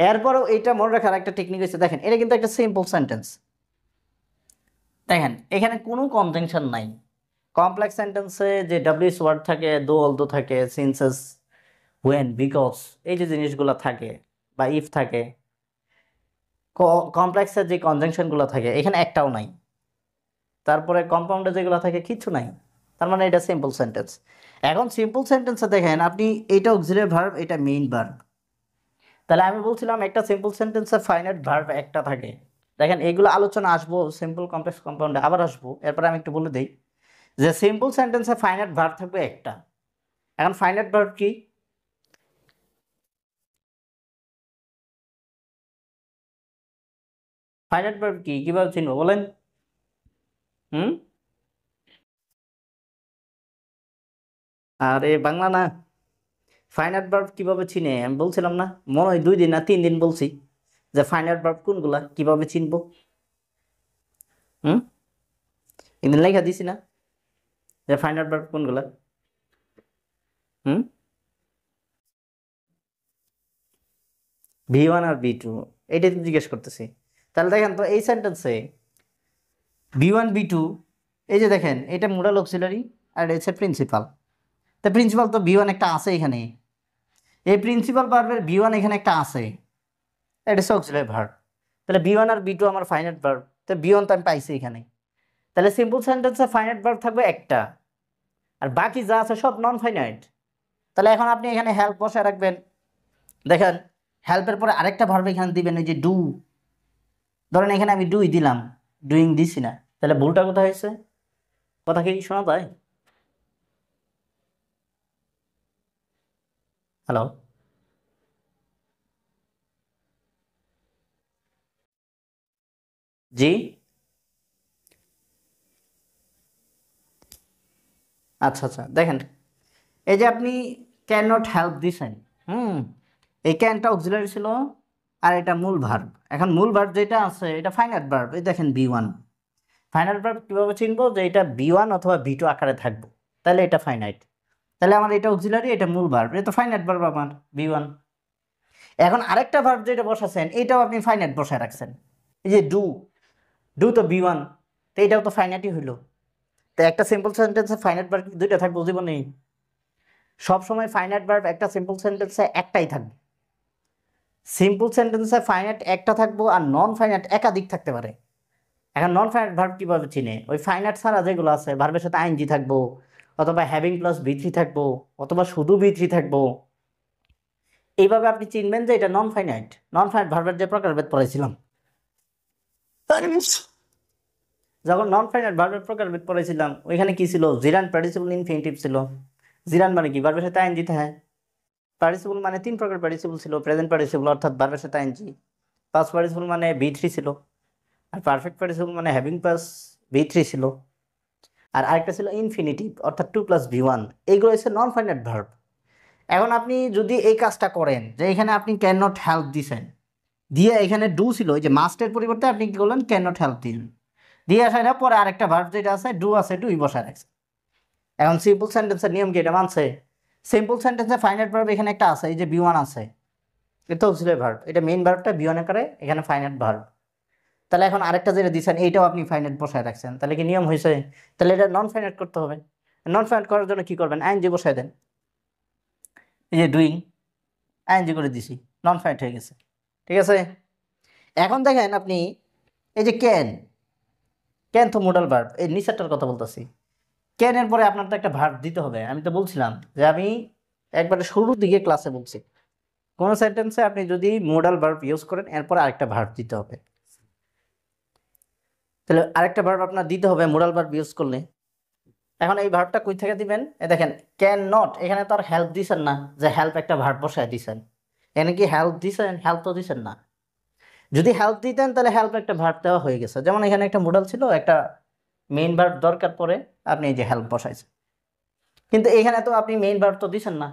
এরপরেও এইটা মনে রাখার একটা টেকনিক হচ্ছে, দেখেন এটা কিন্তু একটা সিম্পল সেন্টেন্স, দেখেন এখানে কোনো কনজাংশন নাই। কমপ্লেক্স সেন্টেন্সে যে ডাব্লিউএস ওয়ার্ড থাকে, দো অলদো থাকে, সিন্সেস, হোয়েন, বিকজ, এই যে জিনিসগুলো থাকে, বা ইফ থাকে, কমপ্লেক্সের যে কনজাংশনগুলো থাকে এখানে একটাও নাই। তারপরে কম্পাউন্ডে যেগুলো থাকে কিচ্ছু নাই। তার মানে এটা সিম্পল সেন্টেন্স। এখন সিম্পল সেন্টেন্সে দেখেন আপনি, এটা অক্সিলারি ভার্ব, এটা মেইন ভার্ব। তাহলে আমি বলছিলাম একটা সিম্পল সেন্টেন্সে ফাইনাইট ভার্ব একটা থাকে। দেখেন এইগুলো আলোচনা আসবো সিম্পল, কমপ্লেক্স, কম্পাউন্ডে আবার আসবো। এরপরে আমি একটু বলে দিই যে সিম্পল সেন্টেন্সে ফাইনাইট ভার্ব থাকবে একটা। এখন ফাইনাইট ভার্ব কি? ফাইনাইট ভার্ব কি, কিভাবে চিনবো বলেন? হুম, আরে বাংলা না, ফাইনাইট ভার্ব কিভাবে চিনে আমি বলছিলাম না, মনে হয় 2 দিন না 3 দিন বলছি যে ফাইনাইট ভার্ব কোনগুলা কিভাবে চিনবো। হুম, একদিন লেখা দিছি না যে ফাইনাইট ভার্ব কোনগুলা? হুম, V1 আর V2, এইটাই তো জিজ্ঞেস করতেছি। তাহলে দেখেন তো এই সেন্টেন্সে V1 V2, এই যে দেখেন এটা মোডাল অক্সিলারি আর এটা হচ্ছে প্রিন্সিপাল। তা প্রিন্সিপাল তো V1 একটা আছে এখানে, এই প্রিন্সিপাল ভার্বের V1 এখানে একটা আছে, এটা হচ্ছে অক্সিলারি ভার্ব। তাহলে V1 আর V2 আমার ফাইনাইট ভার্ব, তো V1 তো আমি পাইছি এখানে। তাহলে সিম্পল সেন্টেন্সে ফাইনাইট ভার্ব থাকবে একটা, আর বাকি যা আছে সব নন ফাইনাইট। তাহলে এখন আপনি এখানে হেল্প বসায় রাখবেন। দেখেন হেল্পের পরে আরেকটা ভার্ব এখানে দিবেন, ওই যে ডু। ধরেন এখানে আমি ডুই দিলাম, ডুইং দিছি না, তাহলে ভুলটা কোথায় হয়েছে? কথা কি শোনা যায়? হ্যালো? জি, আচ্ছা আচ্ছা, দেখেন এই যে আপনি ক্যান নট হেল্প দিছেন, হুম, এই ক্যানটা অক্সিলারি ছিল, আর এটা মূল ভার্ব। এখন মূল ভার্ব যেটা আছে এটা ফাইনাইট ভার্ব, এই দেখেন B1। ফাইনাইট ভার্ব কীভাবে চিনবো যে এটা B1 অথবা B2 আকারে থাকবো, তাহলে এটা ফাইনাইট। তাহলে আমার এটা অক্সিলারি, এটা মূল ভার্ব, এটা তো ফাইনাইট ভার্ব আমার B1। এখন আরেকটা ভার্ব যেটা বসাছেন এটাও আপনি ফাইনাইট বসায় রাখছেন, এই যে ডু, ডু তো B1, তো এটাও তো ফাইনাইটই হইলো। তো একটা সিম্পল সেন্টেন্সে ফাইনাইট ভার্ব দুইটা থাকবে জীবনে, সবসময় ফাইনাইট ভার্ব একটা সিম্পল সেন্টেন্সে একটাই থাকবে। সিম্পল সেন্টেন্সে ফাইনাইট একটা থাকবো, আর নন ফাইনাইট একাধিক থাকতে পারে। এখন নন ফাইনাইট ভার্ব কিভাবে চিনে? ওই ফাইনাইট ছাড়া যেগুলো আছে ভার্বের সাথে আইএনজি থাকবো, অথবা হ্যাভিং প্লাস V3 থাকবো, অথবা শুধু V3 থাকবো। এইভাবে আপনি চিনবেন যে এটা নন ফাইনাইট। নন ফাইনাইট ভার্বের যে প্রকারভেদ পড়াইছিলাম, যখন নন ফাইনাইট ভার্বের প্রকারভেদ পড়াইছিলাম ওইখানে কি ছিল? জিরান পার্টিসিপল ইনফিনিটিভ ছিল। জিরান মানে কি? ভার্বের সাথে আইএনজি থাকে। পার্টিসিপল মানে 3 প্রকার পার্টিসিপল ছিল, প্রেজেন্ট পার্টিসিপল অর্থাৎ ভার্বের সাথে আইএনজি, পাস্ট পার্টিসিপল মানে V3 ছিল, আর পারফেক্ট পার্টিসিপল মানে হ্যাভিং প্লাস V3 ছিল, আর আরেকটা ছিল ইনফিনিটিভ অর্থাৎ 2+V1। এইগুলো হচ্ছে নন ফাইনাইট ভার্ব। এখন আপনি যদি এই কাজটা করেন যে এখানে আপনি ক্যান নট হেল্প দিছেন, দিয়ে এখানে ডু ছিল, ওই যে মাস্টের পরিবর্তে আপনি কি করলেন? ক্যান নট হেল্প দিলেন, দিয়ে আসার পরে আরেকটা ভার্ব যেটা আছে ডু আছে, ডুই বসায় রাখছে। এখন সিম্পল সেন্টেন্সের নিয়ম কি এটা মানছে? সিম্পল সেন্টেন্সে ফাইনাইট ভার্ব এখানে একটা আছে, এই যে B1 আছে, এটা অক্সিলারি ভার্ব, এটা মেইন ভার্বটা বি ওয়ান আকারে, এখানে ফাইনাইট ভার্ব। তাহলে এখন আরেকটা যেটা দিচ্ছেন এইটাও আপনি ফাইনাইট বসায় রাখছেন, তাহলে কি নিয়ম হয়েছে? তাহলে এটা নন ফাইনাইট করতে হবে। নন ফাইনাইট করার জন্য কি করবেন? আইএনজি বসায় দেন, এই যে ডুইং আইএনজি করে দিছি, নন ফাইনাইট হয়ে গেছে। ঠিক আছে, এখন দেখেন আপনি এই যে ক্যান, ক্যান তো মোডাল ভার্ব, এই নিচেরটার কথা বলতেছি। ক্যানের পরে আপনার তো একটা ভার্ব দিতে হবে। আমি তো বলছিলাম যে আমি একবারে শুরুর দিকে ক্লাসে বলছি, কোনো সেন্টেন্সে আপনি যদি মোডাল ভার্ব ইউজ করেন এরপর আরেকটা ভার্ব দিতে হবে। তাহলে আরেকটা ভার্ব আপনার দিতে হবে মোডাল ভার্ব ইউজ করলে। এখন এই ভার্বটা কই থেকে দিবেন? দেখেন ক্যান নট, এখানে তো আর হেল্প দিছেন না যে হেল্প একটা ভার্ব বসায় দিছেন, এখানে কি হেল্প দিছেন? হেল্প তো দিছেন না। যদি হেল্প দিতেন তাহলে হেল্প একটা ভার্ব দেওয়া হয়ে গেছে, যেমন এখানে একটা মোডাল ছিল, একটা মেইন ভার্ব দরকার পড়ে, আপনি এই যে হেল্প বসাইছেন। কিন্তু এখানে তো আপনি মেইন ভার্ব তো দিছেন না,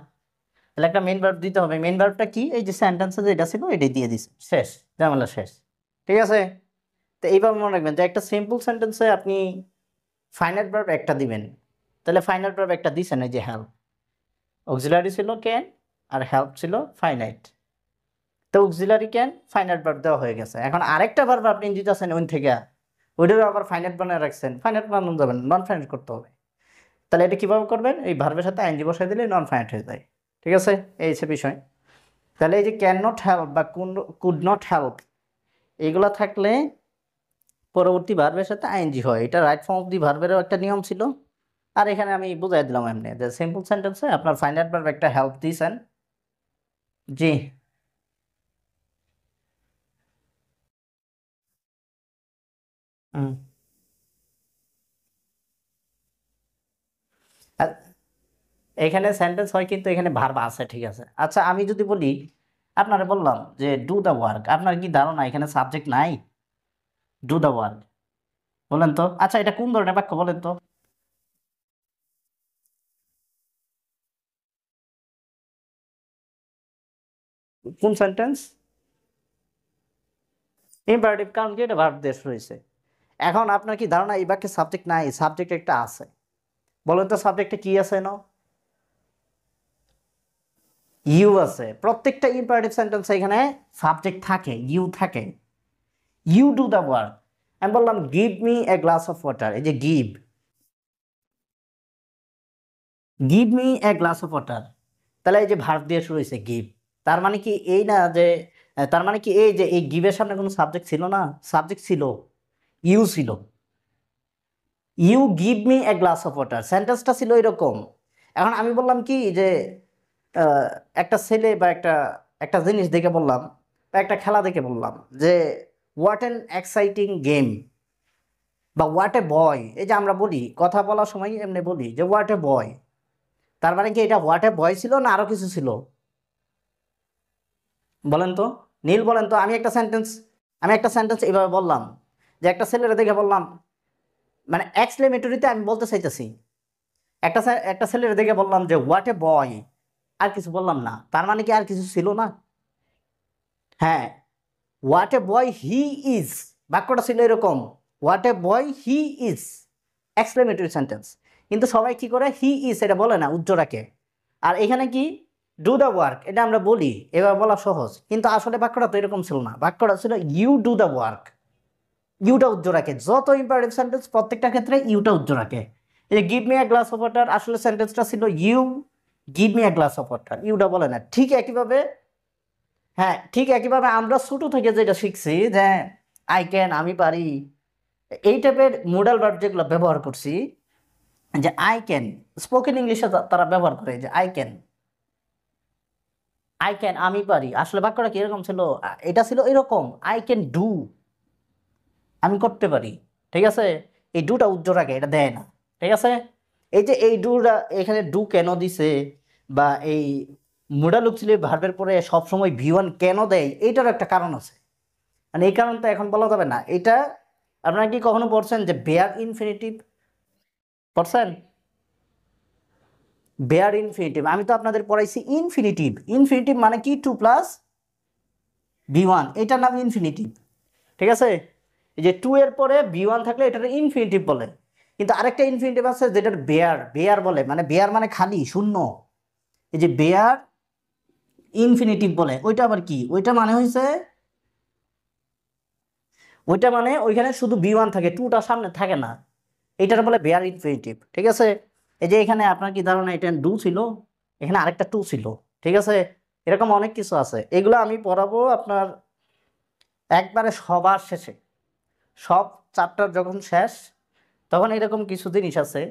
তাহলে একটা মেইন ভার্ব দিতে হবে। মেইন ভার্বটা কি? এই যে সেন্টেন্সে যেটা ছিল এটাই দিয়ে দিছে, শেষ, ঝামেলা শেষ। ঠিক আছে, তো এইভাবে মনে রাখবেন যে একটা সিম্পল সেন্টেন্সে আপনি ফাইনাইট ভার্ব একটা দিবেন, তাহলে ফাইনাইট ভার্ব একটা দিছেন, এই যে হেল্প, অক্সিলারি ছিল ক্যান আর হেল্প ছিল ফাইনাইট, তো অক্সিলারি ক্যান ফাইনাইট ভার্ব দেওয়া হয়ে গেছে। এখন আরেকটা ভার্ব আপনি দিতেছেন ওই থেকে, ওইটারও আবার ফাইনাইট বানায় রাখছেন, ফাইনাইট বানানো যাবেন, নন ফাইনাইট করতে হবে। তাহলে এটা কীভাবে করবেন? এই ভার্বের সাথে আইএনজি বসাই দিলে নন ফাইনাইট হয়ে যায়। ঠিক আছে, এই হচ্ছে বিষয়। তাহলে এই যে ক্যান নট হেল্প বা কুড নট হেল্প, এগুলো থাকলে পরবর্তী ভার্বের সাথে আইএনজি হয়, এটা রাইট ফর্ম অফ দি ভার্বেরও একটা নিয়ম ছিল। আর এখানে আমি বুঝাই দিলাম এমনি যে সিম্পল সেন্টেন্সে আপনার ফাইনাইট ভার্ব একটা হেল্প দিয়েছেন। জি, হুম, আর এখানে সেন্টেন্স হয় কিন্তু এখানে ভার্ব আছে, ঠিক আছে। আচ্ছা আমি যদি বলি, আপনারা বললাম যে ডু দ্য ওয়ার্ক, আপনার কি ধারণা এখানে সাবজেক্ট নাই? ডু দ্য ওয়ার্ক বলেন তো, আচ্ছা এটা কোন ধরনের বাক্য বলেন তো? কোন সেন্টেন্স? ইম্পারেটিভ, কারণ কি এটা ভার্ব দিয়ে শুরু হয়েছে। এখন আপনার কি ধারণা এই বাক্যে সাবজেক্ট নাই? সাবজেক্ট একটা আছে, বলেন তো সাবজেক্টে কি আছে? নো, ইউ আছে। প্রত্যেকটা ইম্পারেটিভ সেন্টেন্সে এখানে সাবজেক্ট থাকে, ইউ থাকে। You do the work. আমি বললাম give me a glass of water, এই যে give, give me a glass of water, তাহলে এই যে ভার্ব দিয়ে শুরু হয়েছে গিভ। তার মানে কি এই না যে, তার মানে কি এই যে এই গিভের সামনে কোনো সাবজেক্ট ছিল না? সাবজেক্ট ছিল, ইউ ছিল। You give me a glass of water, সেন্টেন্সটা ছিল এরকম। এখন আমি বললাম কি যে আহ, একটা ছেলে বা একটা একটা জিনিস দেখে বললাম, বা একটা খেলা দেখে বললাম যে হোয়াট অ্যান এক্সাইটিং গেম, বা হোয়াট এ বয়। এই যে আমরা বলি কথা বলার সময় এমনি বলি যে হোয়াট এ বয়, তার মানে কি এটা হোয়াট এ বয় ছিল না আরো কিছু ছিল? বলেন তো, নীল বলেন তো। আমি একটা সেন্টেন্স এইভাবে বললাম যে একটা ছেলেরা দেখে বললাম, মানে এক্সক্লেমেটরিতে আমি বলতে চাইতেছি, একটা ছেলেরা দেখে বললাম যে হোয়াট এ বয়, আর কিছু বললাম না, তার মানে কি আর কিছু ছিল না? হ্যাঁ, what a boy he is, বাক্যটা ছিল এরকম, what a boy he is, exclamatory sentence. কিন্তু সবাই কি করে হি ইজ এটা বলে না, উজ্জ্বরাকে। আর এখানে কি ডু দ্য ওয়ার্ক, এটা আমরা বলি, এবার বলা সহজ, কিন্তু আসলে বাক্যটা তো এরকম ছিল না, বাক্যটা ছিল ইউ ডু দ্য ওয়ার্ক। ইউটা উজ্জ্বরাকে, যত ইম্পারেটিভ সেন্টেন্স প্রত্যেকটা ক্ষেত্রে ইউটা উজ্জ্বরাকে। এই যে give me a glass of water, আসলে সেন্টেন্সটা ছিল you give me a glass of water, ইউটা বলে না। ঠিক একইভাবে, হ্যাঁ ঠিক একইভাবে আমরা ছোট থেকে যেটা শিখছি যে আই ক্যান, আমি পারি, এই টাইপের মোডাল ভার্ব যেগুলো ব্যবহার করছি, যে আই ক্যান, স্পোকেন ইংলিশে তারা ব্যবহার করে যে আই ক্যান, আই ক্যান আমি পারি, আসলে বাক্যটা কি এরকম ছিল? এটা ছিল এরকম, আই ক্যান ডু, আমি করতে পারি। ঠিক আছে, এই ডুটা উজ্জ্বল রাখে, এটা দেয় না। ঠিক আছে, এই যে এই ডুটা এখানে ডু কেন দিছে, বা এই মোডাল অক্সিলারি ভার্বের পরে সবসময় ভি ওয়ান কেন দেয়, এইটার একটা কারণ আছে। মানে এই কারণটা এখন বলা যাবে না। এটা আপনারা কি কখনো পড়ছেন যে বেয়ার ইনফিনিটিভ? পড়ছেন বেয়ার ইনফিনিটিভ? আমি তো আপনাদের পড়াইছি ইনফিনিটিভ। ইনফিনিটিভ মানে কি? টু প্লাস বি ওয়ান, এটার নাম ইনফিনিটিভ। ঠিক আছে, এই যে টু এর পরে বি ওয়ান থাকলে এটার ইনফিনিটিভ বলে। কিন্তু আরেকটা ইনফিনিটিভ আছে যেটার বেয়ার, বেয়ার বলে, মানে বেয়ার মানে খালি শূন্য। এই যে বেয়ার ইনফিনিটিভ বলে। ওইটা আবার কি? ওইটা মানে হইছে, ওইটা মানে ওইখানে শুধু বি1 থাকে, টুটা সামনে থাকে না, এইটার বলে বেয়ার ইনফিনিটিভ। ঠিক আছে, এই যে এখানে আপনার কি ধারণা, এটা ডু ছিল, এখানে আরেকটা টু ছিল। ঠিক আছে, এরকম অনেক কিছু আছে, এগুলো আমি পড়াবো আপনার একবারে সবার শেষে, সব চ্যাপ্টার যখন শেষ, তখন এরকম কিছু জিনিস আছে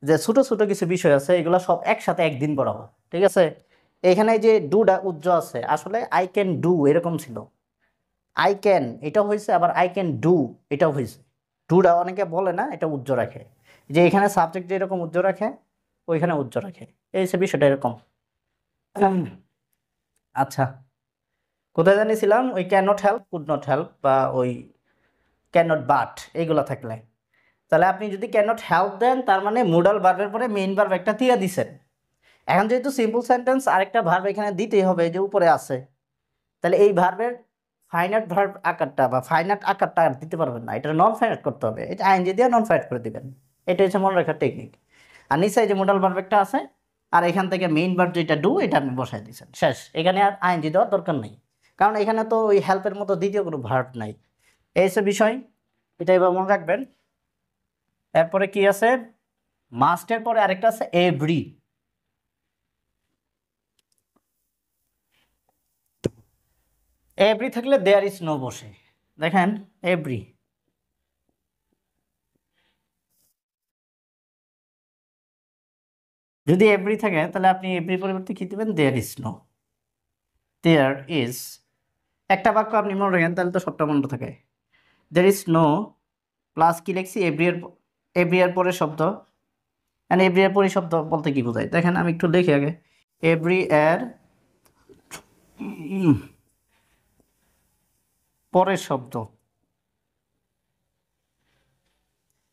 যে ছোট ছোট কিছু বিষয় আছে, এগুলো সব একসাথে একদিন পড়াবো। ঠিক আছে, এখানে যে ডুটা উজ্জ্ব আছে, আসলে আই ক্যান ডু এরকম ছিল, আই ক্যান এটাও হয়েছে, আবার আই ক্যান ডু এটাও হয়েছে। ডুটা অনেকে বলে না, এটা উজ্জ্ব রাখে, যে এখানে সাবজেক্ট যেরকম উজ্জ্ব রাখে ওইখানে উজ্জ্ব রাখে, এই সে বিষয়টা এরকম। আচ্ছা, কোথায় জানিয়েছিলাম? ওই can not help, could not help, বা ওই ক্যান নট বাট, এইগুলো থাকলে, তাহলে আপনি যদি ক্যান নট হেল্প দেন, তার মানে মোডাল ভার্বের পরে মেইন ভার্ব একটা দিয়ে দিছেন। এখন যেহেতু সিম্পল সেন্টেন্স, আরেকটা ভার্ব এখানে দিতেই হবে, যে উপরে আছে, তাহলে এই ভার্বের ফাইনাইট ভার্ব আকারটা বা ফাইনাইট আকারটা আর দিতে পারবেন না, এটা নন ফাইনাইট করতে হবে, এটা আইএনজি দিয়ে নন ফাইনাইট করে দিবেন। এটা হচ্ছে মনে রাখার টেকনিক। আর নিচে যে মোডাল ভার্ব একটা আছে, আর এখান থেকে মেইন ভার্ব যেটা ডু, এটা আপনি বসাই দিয়েছেন, শেষ। এখানে আর আইএনজি দেওয়ার দরকার নেই, কারণ এখানে তো ওই হেল্পের মতো দ্বিতীয় কোনো ভার্ব নাই। এই হচ্ছে বিষয়, এটা এবার মনে রাখবেন। এরপরে কি আছে? মাস্টের পরে আরেকটা আছে এভরি। এভরি থাকলে দেয়ার ইজ নো বসে, দেখেন এভরি। যদি এভরি থাকে, তাহলে আপনি এভরি পরিবর্তে কি দিবেন? There is no. There is, একটা বাক্য আপনি মনে রাখেন, তাহলে তো সবটা মনে থাকে। দেয়ার ইজ নো প্লাস কি লিখছি? এভরি এর, এভরি এর পরে শব্দ। এন্ড এভরি এর পরে শব্দ বলতে কি বোঝায় দেখেন, আমি একটু লিখি আগে। এভরি এর পরের শব্দ,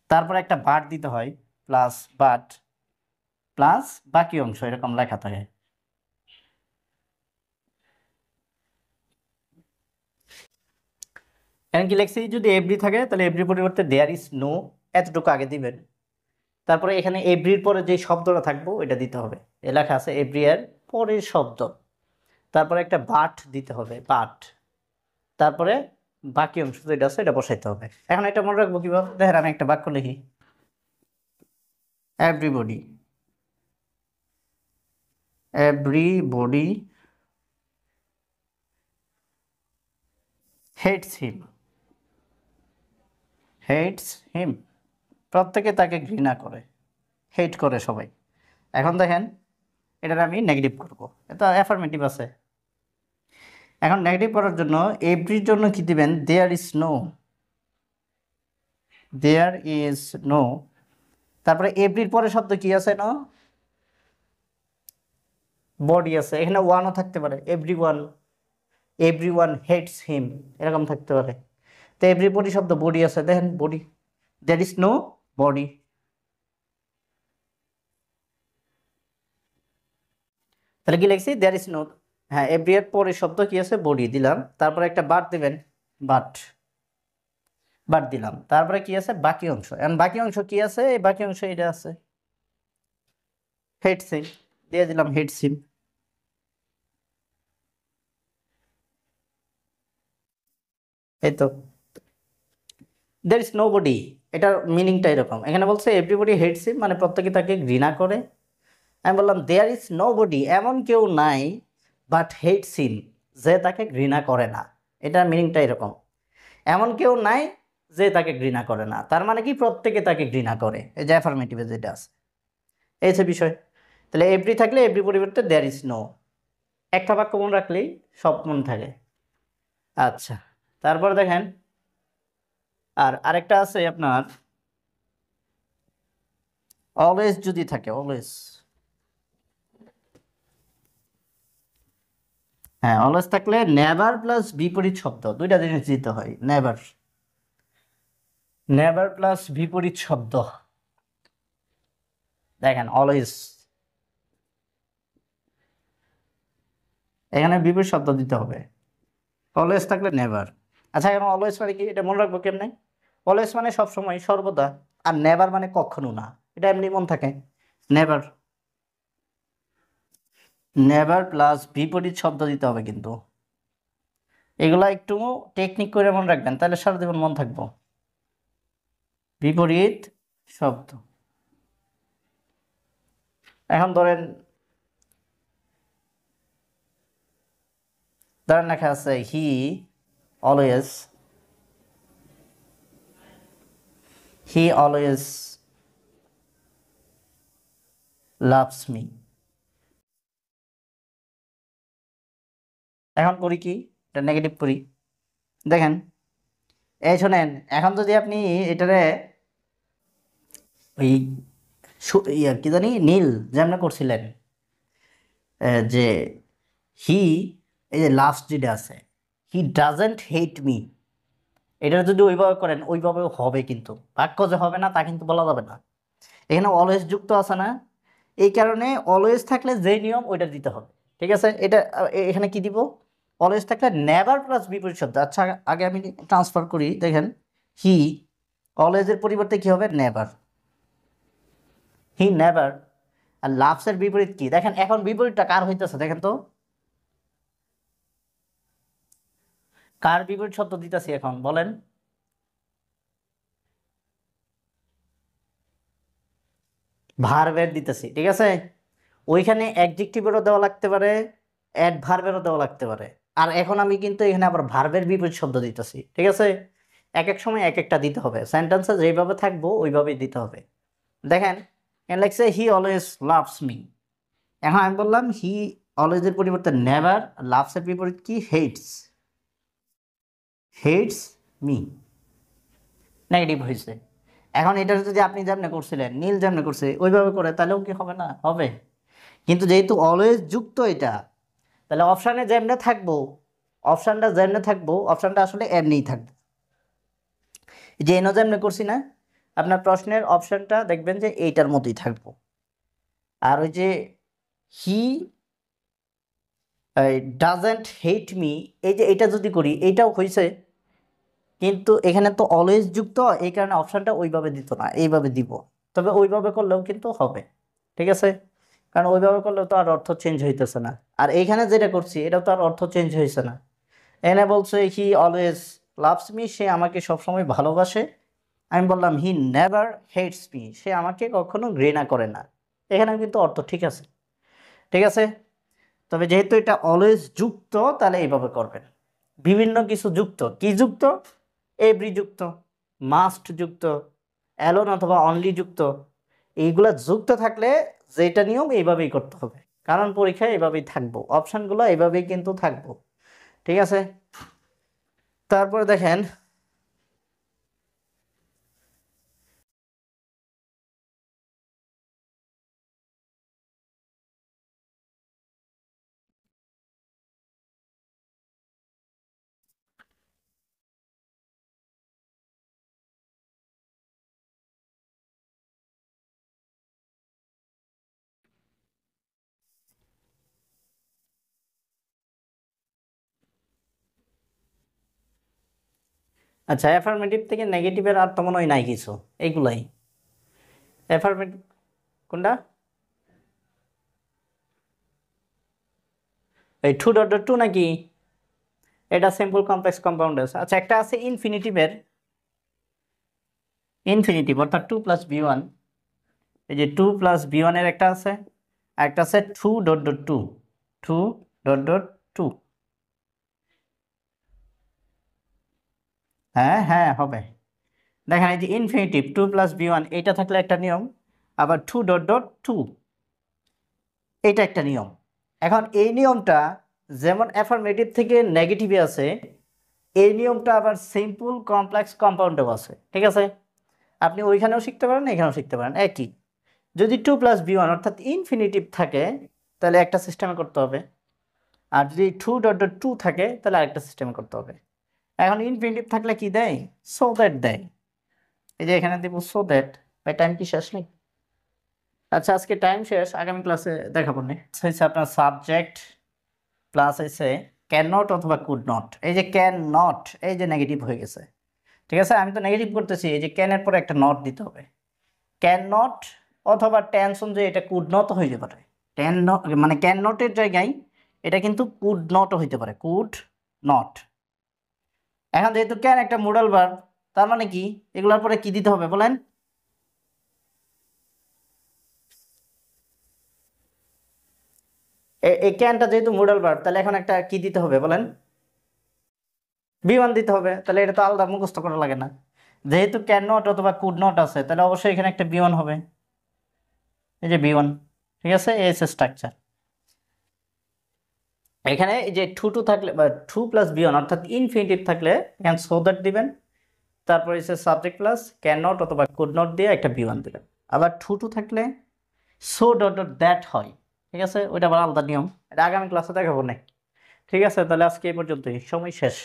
তারপরে একটা বাট দিতে হয়, প্লাস বাট প্লাস বাকি অংশ, এরকম লেখা থাকে। এখন কি লিখছি? যদি এভরি থাকে, তাহলে এভরি পরিবর্তে দেয়ার ইজ নো, এতটুকু আগে দিবেন। তারপরে এখানে এভরির পরে যে শব্দটা থাকবো এটা দিতে হবে, এ লেখা আছে এভরি এর পরের শব্দ, তারপরে একটা বাট দিতে হবে, বাট, তারপরে বাকি অংশ যেটা আছে এটা বসাইতে হবে। এখন এটা মনে রাখবো কিভাবে? দেখেন, আমি একটা বাক্য লিখি, এভরিবডি, এভরিবডি হেটস হিম, হেটস হিম, প্রত্যেকে তাকে ঘৃণা করে, হেট করে সবাই। এখন দেখেন, এটার আমি নেগেটিভ করবো, এটা অ্যাফার্মেটিভ আছে। এখন নেগেটিভ করার জন্য এভরির জন্য কি দিবেন? There is no, there is no, তারপরে এভরির পরে শব্দ কি আছে? নো, বডি আছে, এখানে ওয়ানও থাকতে পারে, every one, every one hates him, এরকম থাকতে পারে। তো এভরি বডি শব্দ বডি আছে, দেখেন body, there is no body. তাহলে কি লিখছি? দেয়ার ইজ নো, হ্যাঁ, এভরি এর পরে শব্দ কি আছে? বডি দিলাম, তারপরে একটা বাট দিবেন, বাট, বাট দিলাম, তারপরে কি আছে? বাকি অংশ। এখন বাকি অংশ কি আছে? এই বাকি অংশ এটা আছে, হেড সিম, দিয়ে দিলাম হেড সিম। এই তো, দের ইজ নো বডি, এটার মিনিংটা এরকম। এখানে বলছে এভরিবডি হেটস হিম, মানে প্রত্যেকে তাকে ঘৃণা করে। আমি বললাম দেয়ার ইজ নো বডি, এমন কেউ নাই, বাট হেটস হিম, যে তাকে ঘৃণা করে না, এটার মিনিংটা এরকম। এমন কেউ নাই যে তাকে ঘৃণা করে না, তার মানে কি? প্রত্যেকে তাকে ঘৃণা করে, এই যে অ্যাফার্মেটিভে যেটা আছে, এই হচ্ছে বিষয়। তাহলে এভরি থাকলে এভরি পরিবর্তে দেয়ার ইজ নো, একটা বাক্য মনে রাখলেই সব মনে থাকে। আচ্ছা, তারপর দেখেন, আর আরেকটা আছে আপনার অলওয়েজ যদি থাকে, অলওয়েজ, হ্যাঁ, অলওয়েজ থাকলে নেভার প্লাস বিপরীত শব্দ, দুইটা জিনিস দিতে হয়, নেভার, নেভার প্লাস বিপরীত শব্দ। দেখেন অলওয়েজ, এখানে বিপরীত শব্দ দিতে হবে, অলওয়েজ থাকলে নেভার। আচ্ছা, এখন অলওয়েজ মানে কি? এটা মনে রাখবো কেমনে? অলওয়েজ মানে সবসময়, সর্বদা, আর নেভার মানে কখনো না, এটা এমনি মন থাকে, নেভার। নেভার প্লাস বিপরীত শব্দ দিতে হবে কিন্তু এগুলা একটু টেকনিক করে মনে রাখবেন, তাহলে সারা জীবন মন থাকবো। বিপরীত শব্দ। এখন ধরেন লেখা আছে always he always loves me. এখন করি কি, এটা নেগেটিভ করি। দেখেন এই শোনেন, এখন যদি আপনি এটারে ওই কি জানি নীল যেমন করছিলেন, যে হি এই যে লাস্ট যেটা আছে, হি ডাজেন্ট হেট মি, এটা যদি ওইভাবে করেন ওইভাবে হবে, কিন্তু বাক্য যে হবে না তা কিন্তু বলা যাবে না। এখানে অলওয়েজ যুক্ত আছে না, এই কারণে অলওয়েজ থাকলে যে নিয়ম ওইটা দিতে হবে। ঠিক আছে, এটা এখানে কি দিব, অলওয়েজ থাকলে নেভার প্লাস বিপরীত শব্দ। আচ্ছা আগে আমি ট্রান্সফার করি, দেখেন হি অলওয়েজের পরিবর্তে কি হবে, নেভার, হি নেভার। আর লাভসের বিপরীত কি দেখেন, এখন বিপরীতটা কার হইতেছে দেখেন তো, কার বিপরীত শব্দ দিতেছি এখন বলেন, ভার্বের দিতেছি। ঠিক আছে, ওইখানে অ্যাডজেক্টিভেরও দেওয়া লাগতে পারে, অ্যাডভার্বেরও দেওয়া লাগতে পারে। আর এখন আমি কিন্তু এখানে আবার ভার্বের বিপরীত শব্দ দিতেছি। ঠিক আছে, এক এক সময় এক একটা দিতে হবে, সেন্টেন্সে যেভাবে থাকবো ওইভাবেই দিতে হবে। দেখেন এখানে লাগছে হি অলওয়েজ লাভস মি। এখন আমি বললাম হি অলওয়েজের পরিবর্তে নেভার, লাভসের বিপরীত কি, হেটস, হেটস মি, নেগেটিভ হয়েছে। এখন এটা যদি আপনি যেমন করছিলেন, নীল যেমন করছে ওইভাবে করে, তাহলেও কি হবে না, হবে। কিন্তু যেহেতু অলওয়েজ যুক্ত এটা, তাহলে অপশানে যেমনে থাকবো, অপশানটা যেমনে থাকবো, অপশানটা আসলে এমনিই থাকবে। যে এনো যেমনে করছি না, আপনার প্রশ্নের অপশানটা দেখবেন যে এইটার মতোই থাকবো। আর ওই যে হি ডাজেন্ট হেট মি, এই যে এটা যদি করি এইটাও হয়েছে, কিন্তু এখানে তো অলওয়েজ যুক্ত, এই কারণে অপশানটা ওইভাবে দিত না, এইভাবে দিব। তবে ওইভাবে করলেও কিন্তু হবে। ঠিক আছে, কারণ ওইভাবে করলেও তো আর অর্থ চেঞ্জ হইতেছে না। আর এইখানে যেটা করছি এটাও তো আর অর্থ চেঞ্জ হয়েছে না। এনে বলছে হি অলওয়েজ লাভস মি, সে আমাকে সবসময় ভালোবাসে। আমি বললাম হি নেভার হেটস মি, সে আমাকে কখনো ঘৃণা করে না। এখানে কিন্তু অর্থ ঠিক আছে। ঠিক আছে, তবে যেহেতু এটা অলওয়েজ যুক্ত, তাহলে এইভাবে করবেন। বিভিন্ন কিছু যুক্ত, কি যুক্ত, এভরি যুক্ত, মাস্ট যুক্ত, অ্যালোন অথবা অনলি যুক্ত, এইগুলা যুক্ত থাকলে যেটা নিয়ম এইভাবেই করতে হবে, কারণ পরীক্ষায় এইভাবেই থাকবো, অপশানগুলো এইভাবেই কিন্তু থাকবো। ঠিক আছে, তারপরে দেখেন আচ্ছা, অ্যাফার্মেটিভ থেকে নেগেটিভের আর তো মনে হয় নাই কিছু, এইগুলাই অ্যাফার্মেটিভ। কোনটা, এই টু ডট ডট টু নাকি, এটা সিম্পল কমপ্লেক্স কম্পাউন্ড আছে। আচ্ছা, একটা আছে ইনফিনিটিভের, ইনফিনিটিভ অর্থাৎ টু প্লাস বি ওয়ান, এই যে টু প্লাস বি ওয়ানের একটা আছে, আর একটা আছে to dot dot to, to dot dot to. হ্যাঁ হ্যাঁ হবে। দেখেন এই যে infinitive to plus be one, এইটা থাকলে একটা নিয়ম, আবার টু ডট ডট টু, এইটা একটা নিয়ম। এখন এই নিয়মটা যেমন অ্যাফার্মেটিভ থেকে নেগেটিভে আছে, এই নিয়মটা আবার সিম্পল কমপ্লেক্স কম্পাউন্ডেও আছে। ঠিক আছে, আপনি ওইখানেও শিখতে পারেন, এখানেও শিখতে পারেন একই। যদি টু প্লাস বি ওয়ান অর্থাৎ ইনফিনিটিভ থাকে, তাহলে একটা সিস্টেমে করতে হবে। আর যদি টু ডট ডট টু থাকে, তাহলে আরেকটা সিস্টেমে করতে হবে। এখন ইনফিনিটিভ থাকলে কি দেয়, সো দ্যাট দেয়। এই যে এখানে দেবো সো দ্যাট। ভাই টাইম কি শেষ নেই? আচ্ছা, আজকে টাইম শেষ, আগামী ক্লাসে দেখাবো না। হচ্ছে আপনার সাবজেক্ট প্লাস হয়েছে ক্যান নট অথবা কুড নট। এই যে ক্যান নট, এই যে নেগেটিভ হয়ে গেছে। ঠিক আছে, আমি তো নেগেটিভ করতেছি, এই যে ক্যানের পরে একটা নট দিতে হবে। ক্যান নট অথবা টেন্স অনুযায়ী এটা কুড নট হয়ে যেতে পারে। মানে ক্যান নটের জায়গায় এটা কিন্তু কুড নটও হইতে পারে, কুড নট। এখন যেহেতু ক্যান একটা মোডাল ভার্ব, তার মানে কি এগুলোর পরে কি দিতে হবে বলেন? এই ক্যানটা যেহেতু মোডাল ভার্ব, তাহলে এখন একটা কি দিতে হবে বলেন? বি1 দিতে হবে। তাহলে এটা তো আলাদা মুখস্থ করা লাগে না। যেহেতু ক্যান নট অথবা কুড নট আছে, তাহলে অবশ্যই এখানে একটা বি1 হবে। এই যে বি1, ঠিক আছে, এস স্ট্রাকচার। এখানে এই যে টু টু থাকলে বা টু প্লাস বি1 অর্থাৎ ইনফিনিটিভ থাকলে এখানে সো দ্যাট দিবেন, তারপর এসে সাবজেক্ট প্লাস ক্যান নট অথবা কুড নট দিয়ে একটা বি1 দিবেন। আবার টু টু থাকলে সো ডট ডট দ্যাট হয়, ঠিক আছে, ওইটা আবার আলাদা নিয়ম, এটা আগামী ক্লাসে দেখাবো না। ঠিক আছে, তাহলে আজকে এই পর্যন্তই, সময় শেষ।